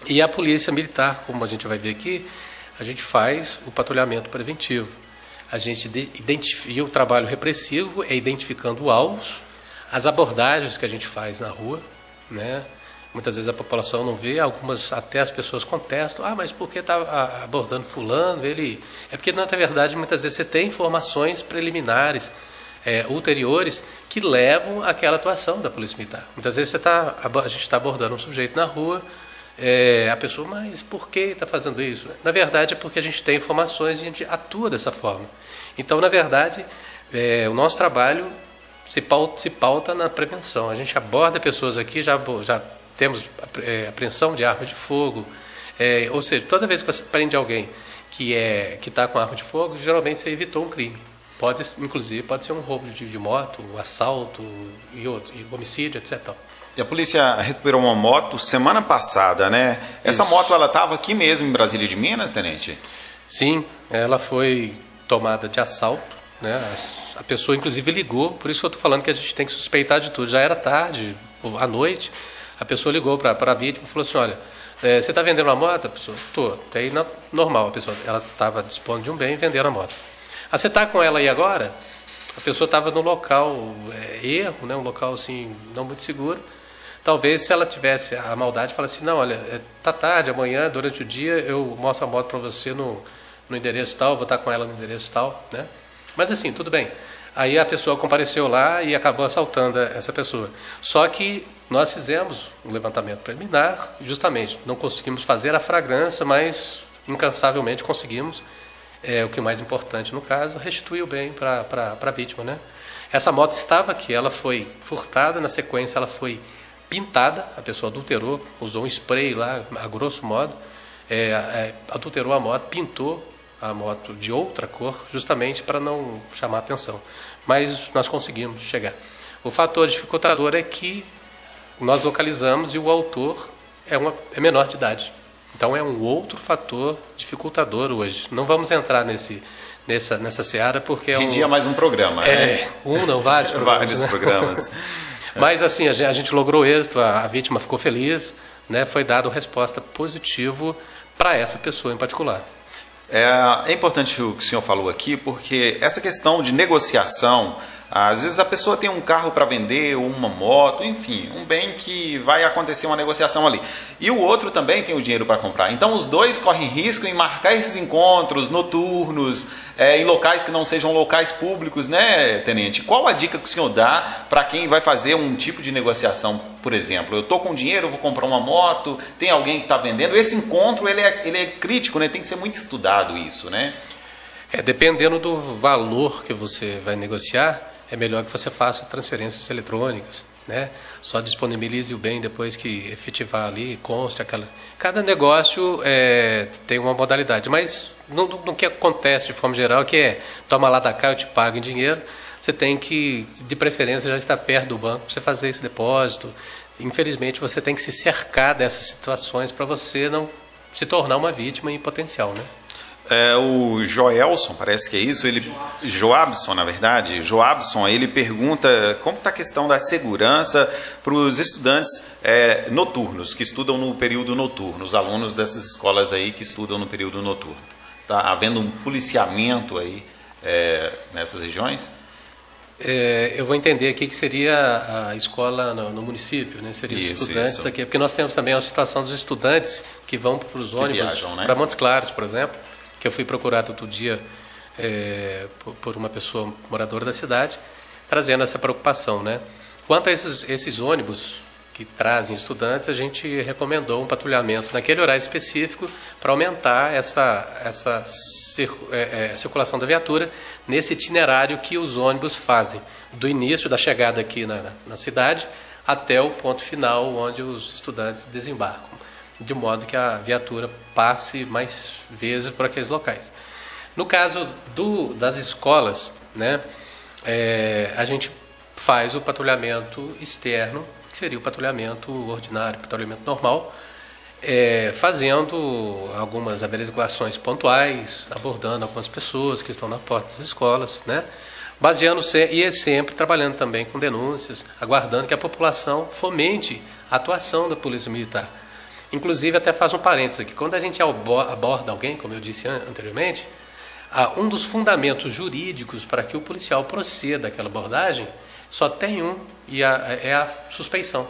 E a polícia militar, como a gente vai ver aqui, a gente faz o patrulhamento preventivo. A gente identifica o trabalho repressivo, identificando alvos, as abordagens que a gente faz na rua, né? Muitas vezes a população não vê, algumas até as pessoas contestam, mas por que está abordando fulano? É porque, na verdade, muitas vezes você tem informações preliminares, ulteriores, que levam àquela atuação da polícia militar. Muitas vezes a gente está abordando um sujeito na rua, a pessoa, mas por que está fazendo isso? Na verdade, é porque a gente tem informações e a gente atua dessa forma. Então, na verdade, o nosso trabalho se pauta na prevenção. A gente aborda pessoas aqui, já temos apreensão de arma de fogo, ou seja, toda vez que você prende alguém que está com arma de fogo, geralmente você evitou um crime. Inclusive, pode ser um roubo de moto, um assalto e homicídio, etc. E a polícia recuperou uma moto semana passada, né? Essa moto, ela estava aqui mesmo em Brasília de Minas, tenente? Sim, ela foi tomada de assalto, né? A pessoa, inclusive, ligou, por isso que eu estou falando que a gente tem que suspeitar de tudo. Já era tarde, à noite, a pessoa ligou para a vítima e falou assim, olha, você está vendendo uma moto? A pessoa, estou. Aí, normal, a pessoa, ela estava dispondo de um bem e vendendo a moto. Você está com ela aí agora? A pessoa estava no local erro, né? Um local assim, não muito seguro. Talvez, se ela tivesse a maldade, falasse assim, não, olha, está tarde, amanhã, durante o dia, eu mostro a moto para você no endereço tal, vou estar com ela no endereço tal, né? Mas assim, tudo bem. Aí a pessoa compareceu lá e acabou assaltando essa pessoa. Só que nós fizemos um levantamento preliminar, justamente, não conseguimos fazer a flagrância, mas incansavelmente conseguimos, o que é mais importante no caso, restituir o bem para a vítima, né? Essa moto estava aqui, ela foi furtada, na sequência ela foi pintada, a pessoa adulterou, usou um spray lá, a grosso modo, adulterou a moto, pintou a moto de outra cor, justamente para não chamar atenção. Mas nós conseguimos chegar. O fator dificultador é que nós localizamos e o autor é menor de idade. Então é um outro fator dificultador hoje. Não vamos entrar nessa seara porque Rendia mais um programa, né? Não, vários programas. Vários programas. Mas assim, a gente logrou êxito, a vítima ficou feliz, né? Foi dada uma resposta positiva para essa pessoa em particular. É importante o que o senhor falou aqui, porque essa questão de negociação, Às vezes a pessoa tem um carro para vender, ou uma moto, enfim, um bem que vai acontecer uma negociação ali. E o outro também tem o dinheiro para comprar. Então os dois correm risco em marcar esses encontros noturnos, em locais que não sejam locais públicos, né, tenente? Qual a dica que o senhor dá para quem vai fazer um tipo de negociação, por exemplo? Eu estou com dinheiro, vou comprar uma moto, tem alguém que está vendendo. Esse encontro ele é crítico, né? Tem que ser muito estudado isso, né? Dependendo do valor que você vai negociar, é melhor que você faça transferências eletrônicas, né? Só disponibilize o bem depois que efetivar ali, conste aquela... Cada negócio tem uma modalidade, mas no que acontece de forma geral, que é, toma lá da cá, eu te pago em dinheiro, você tem que, de preferência, já estar perto do banco para você fazer esse depósito. Infelizmente, você tem que se cercar dessas situações para você não se tornar uma vítima em potencial, né? O Joelson, parece que é isso, Joabson, na verdade, Joabson, ele pergunta como está a questão da segurança para os estudantes noturnos, que estudam no período noturno, os alunos dessas escolas aí que estudam no período noturno. Está havendo um policiamento aí nessas regiões? Eu vou entender aqui que seria a escola no município, né? Seria os estudantes aqui, porque nós temos também a situação dos estudantes que vão para os ônibus, né? Para Montes Claros, por exemplo, que eu fui procurado outro dia por uma pessoa moradora da cidade, trazendo essa preocupação, né? Quanto a esses ônibus que trazem estudantes, a gente recomendou um patrulhamento naquele horário específico para aumentar essa circulação da viatura nesse itinerário que os ônibus fazem, do início da chegada aqui na cidade até o ponto final onde os estudantes desembarcam, de modo que a viatura passe mais vezes por aqueles locais. No caso das escolas, né, a gente faz o patrulhamento externo, que seria o patrulhamento ordinário, patrulhamento normal, fazendo algumas averiguações pontuais, abordando algumas pessoas que estão na porta das escolas, né, e sempre trabalhando também com denúncias, aguardando que a população fomente a atuação da Polícia Militar. Inclusive, até faz um parênteses aqui, quando a gente aborda alguém, como eu disse anteriormente, um dos fundamentos jurídicos para que o policial proceda àquela abordagem só tem um, e é a suspeição,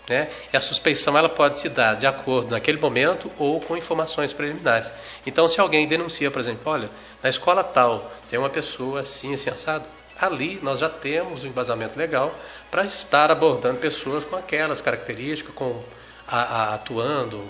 né? E a suspeição ela pode se dar de acordo naquele momento ou com informações preliminares. Então, se alguém denuncia, por exemplo, olha, na escola tal tem uma pessoa assim, assim, assado, ali nós já temos um embasamento legal para estar abordando pessoas com aquelas características, atuando,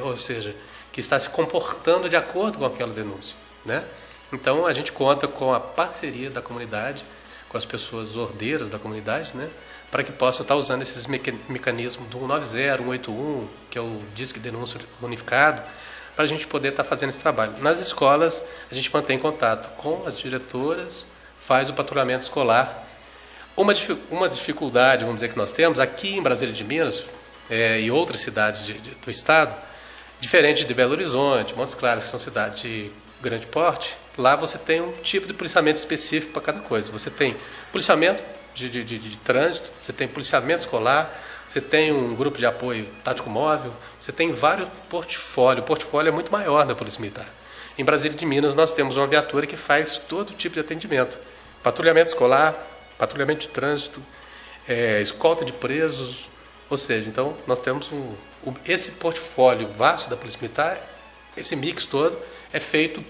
ou seja, que está se comportando de acordo com aquela denúncia, né? Então, a gente conta com a parceria da comunidade, com as pessoas ordeiras da comunidade, né, para que possam estar usando esses mecanismos do 190, 181, que é o Disque Denúncia Unificado, para a gente poder estar fazendo esse trabalho. Nas escolas, a gente mantém contato com as diretoras, faz o patrulhamento escolar. Uma dificuldade, vamos dizer, que nós temos aqui em Brasília de Minas e outras cidades do estado, diferente de Belo Horizonte, Montes Claros, que são cidades de grande porte, lá você tem um tipo de policiamento específico para cada coisa. Você tem policiamento de trânsito, você tem policiamento escolar, você tem um grupo de apoio tático móvel, você tem vários portfólios. O portfólio é muito maior da Polícia Militar. Em Brasília de Minas, nós temos uma viatura que faz todo tipo de atendimento. Patrulhamento escolar, patrulhamento de trânsito, escolta de presos. Ou seja, então, nós temos esse portfólio vasto da Polícia Militar, esse mix todo, é feito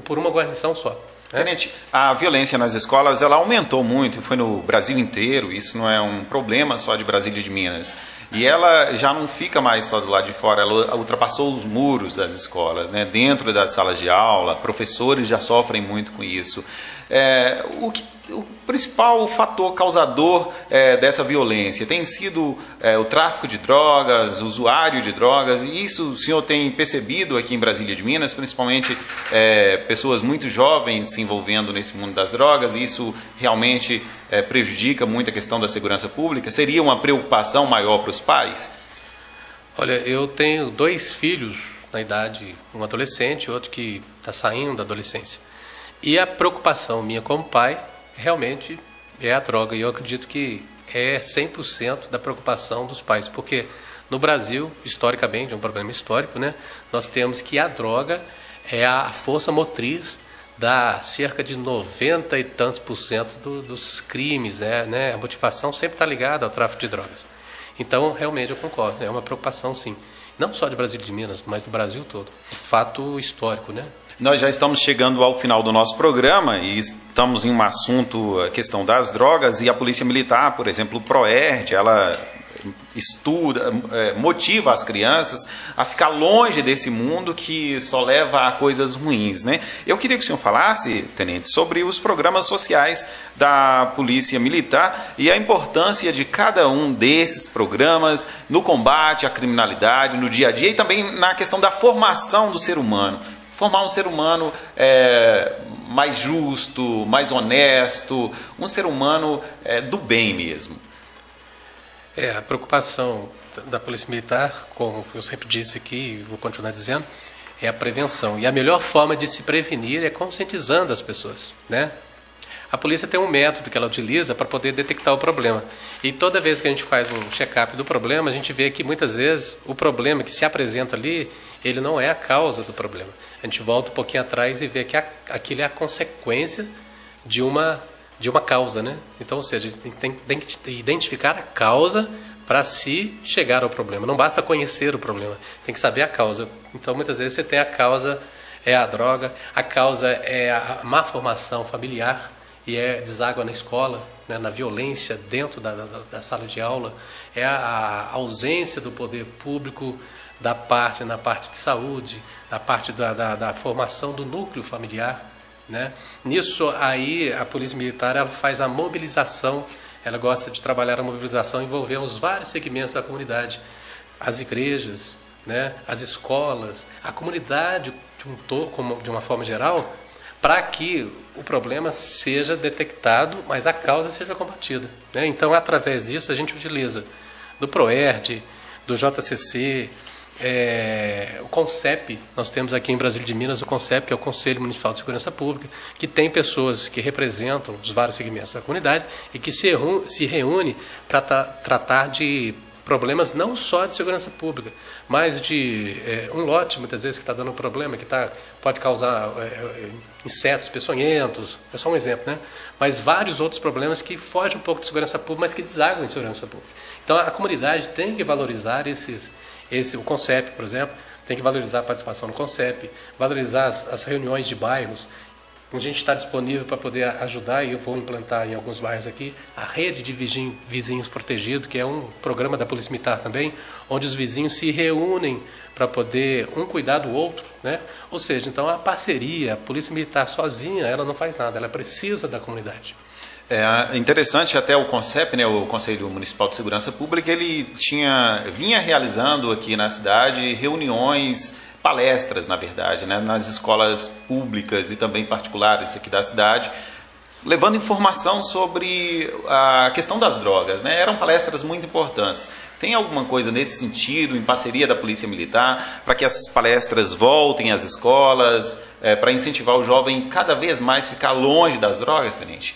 por uma guarnição só. Tenente, a violência nas escolas ela aumentou muito, foi no Brasil inteiro, isso não é um problema só de Brasília de Minas. E ela já não fica mais só do lado de fora, ela ultrapassou os muros das escolas, né? Dentro das salas de aula, professores já sofrem muito com isso. O principal fator causador dessa violência tem sido o tráfico de drogas, o usuário de drogas, e isso o senhor tem percebido aqui em Brasília de Minas, principalmente pessoas muito jovens se envolvendo nesse mundo das drogas, e isso realmente prejudica muito a questão da segurança pública? Seria uma preocupação maior para os pais? Olha, eu tenho 2 filhos na idade, um adolescente e outro que está saindo da adolescência. E a preocupação minha como pai realmente é a droga. E eu acredito que é 100% da preocupação dos pais. Porque no Brasil, historicamente, é um problema histórico, né? Nós temos que a droga é a força motriz dá cerca de 90 e tantos % dos crimes, né? A motivação sempre está ligada ao tráfico de drogas. Então, realmente, eu concordo, é uma preocupação, sim. Não só de Brasília e de Minas, mas do Brasil todo. Fato histórico, né? Nós já estamos chegando ao final do nosso programa e estamos em um assunto, a questão das drogas, e a Polícia Militar, por exemplo, o PROERD, ela estuda, motiva as crianças a ficar longe desse mundo que só leva a coisas ruins, né? Eu queria que o senhor falasse, tenente, sobre os programas sociais da Polícia Militar e a importância de cada um desses programas no combate à criminalidade, no dia a dia, e também na questão da formação do ser humano. Formar um ser humano mais justo, mais honesto, um ser humano do bem mesmo. A preocupação da Polícia Militar, como eu sempre disse aqui e vou continuar dizendo, é a prevenção. E a melhor forma de se prevenir é conscientizando as pessoas, né? A polícia tem um método que ela utiliza para poder detectar o problema. E toda vez que a gente faz um check-up do problema, a gente vê que muitas vezes o problema que se apresenta ali, ele não é a causa do problema. A gente volta um pouquinho atrás e vê que aquilo é a consequência de uma causa, né? Então, ou seja, a gente tem que identificar a causa para se chegar ao problema. Não basta conhecer o problema, tem que saber a causa. Então, muitas vezes você tem a causa é a droga, a causa é a má formação familiar e deságua na escola, né, na violência dentro da sala de aula, é a ausência do poder público na parte de saúde, na parte da formação do núcleo familiar. Né? Nisso aí a Polícia Militar ela faz a mobilização, ela gosta de trabalhar a mobilização envolvendo os vários segmentos da comunidade, as igrejas, né? As escolas, a comunidade de uma forma geral, para que o problema seja detectado, mas a causa seja combatida, né? Então, através disso, a gente utiliza do PROERD, do JCC, o CONCEP. Nós temos aqui em Brasília de Minas o CONCEP, que é o Conselho Municipal de Segurança Pública, que tem pessoas que representam os vários segmentos da comunidade e que se reúne para tratar de problemas não só de segurança pública, mas de um lote, muitas vezes, que está dando um problema, que pode causar insetos peçonhentos, é só um exemplo, né? Mas vários outros problemas que fogem um pouco de segurança pública, mas que desaguam em segurança pública. Então, a comunidade tem que valorizar o CONCEP, por exemplo, tem que valorizar a participação no CONCEP, valorizar as reuniões de bairros. A gente está disponível para poder ajudar, e eu vou implantar em alguns bairros aqui, a rede de vizinhos protegidos, que é um programa da Polícia Militar também, onde os vizinhos se reúnem para poder um cuidar do outro, né? Ou seja, então a parceria, a Polícia Militar sozinha, ela não faz nada, ela precisa da comunidade. É interessante até o CONCEP, né, o Conselho Municipal de Segurança Pública, ele vinha realizando aqui na cidade reuniões, palestras, na verdade, né, nas escolas públicas e também particulares aqui da cidade, levando informação sobre a questão das drogas, né? Eram palestras muito importantes. Tem alguma coisa nesse sentido, em parceria da Polícia Militar, para que essas palestras voltem às escolas, para incentivar o jovem cada vez mais a ficar longe das drogas, tenente?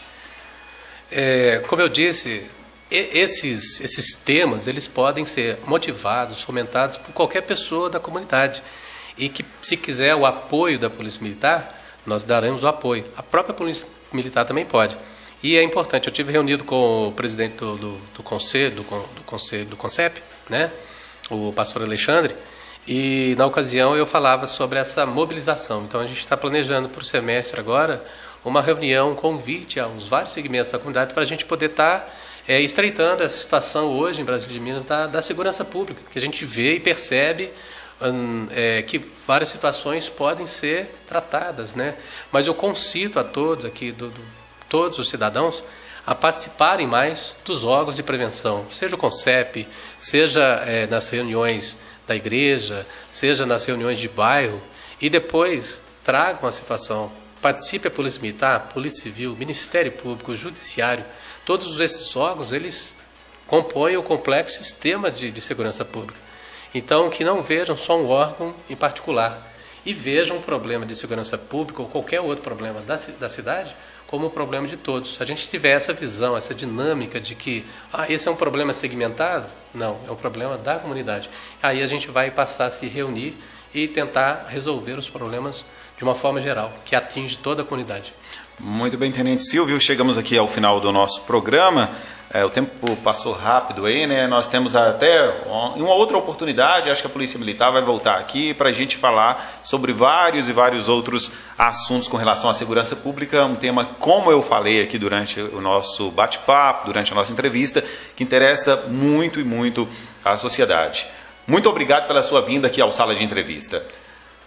Como eu disse, esses temas eles podem ser motivados, fomentados por qualquer pessoa da comunidade. E que, se quiser o apoio da Polícia Militar, nós daremos o apoio. A própria Polícia Militar também pode. E é importante, eu estive reunido com o presidente do CONCEP, né, o pastor Alexandre, e na ocasião eu falava sobre essa mobilização. Então a gente está planejando para o semestre agora uma reunião, um convite aos vários segmentos da comunidade para a gente poder estar estreitando essa situação hoje em Brasília de Minas da segurança pública, que a gente vê e percebe que várias situações podem ser tratadas, né? Mas eu concito a todos aqui, todos os cidadãos, a participarem mais dos órgãos de prevenção, seja o CONCEP, seja nas reuniões da igreja, seja nas reuniões de bairro, e depois tragam a situação. Participe a Polícia Militar, Polícia Civil, Ministério Público, Judiciário, todos esses órgãos, eles compõem o complexo sistema de segurança pública. Então, que não vejam só um órgão em particular, e vejam um problema de segurança pública ou qualquer outro problema da cidade como um problema de todos. Se a gente tiver essa visão, essa dinâmica de que esse é um problema segmentado, não, é um problema da comunidade. Aí a gente vai passar a se reunir e tentar resolver os problemas de uma forma geral, que atinge toda a comunidade. Muito bem, Tenente Silvio, chegamos aqui ao final do nosso programa. O tempo passou rápido aí, né? Nós temos até uma outra oportunidade, acho que a Polícia Militar vai voltar aqui para a gente falar sobre vários e vários outros assuntos com relação à segurança pública, um tema, como eu falei aqui durante o nosso bate-papo, durante a nossa entrevista, que interessa muito e muito à sociedade. Muito obrigado pela sua vinda aqui ao Sala de Entrevista.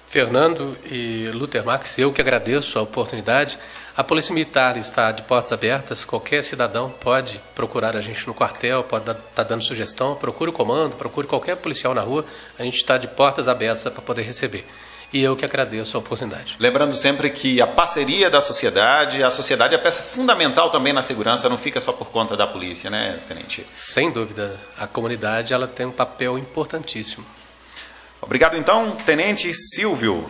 Fernando e Luther Max, eu que agradeço a oportunidade. A Polícia Militar está de portas abertas, qualquer cidadão pode procurar a gente no quartel, pode estar dando sugestão, procure o comando, procure qualquer policial na rua, a gente está de portas abertas para poder receber. E eu que agradeço a oportunidade. Lembrando sempre que a parceria da sociedade, a sociedade é peça fundamental também na segurança, não fica só por conta da polícia, né, Tenente? Sem dúvida, a comunidade ela tem um papel importantíssimo. Obrigado, então, Tenente Silvio.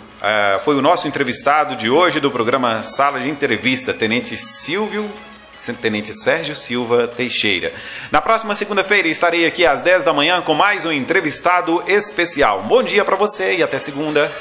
Foi o nosso entrevistado de hoje do programa Sala de Entrevista, Tenente Sérgio Silva Teixeira. Na próxima segunda-feira estarei aqui às 10 da manhã com mais um entrevistado especial. Bom dia para você e até segunda.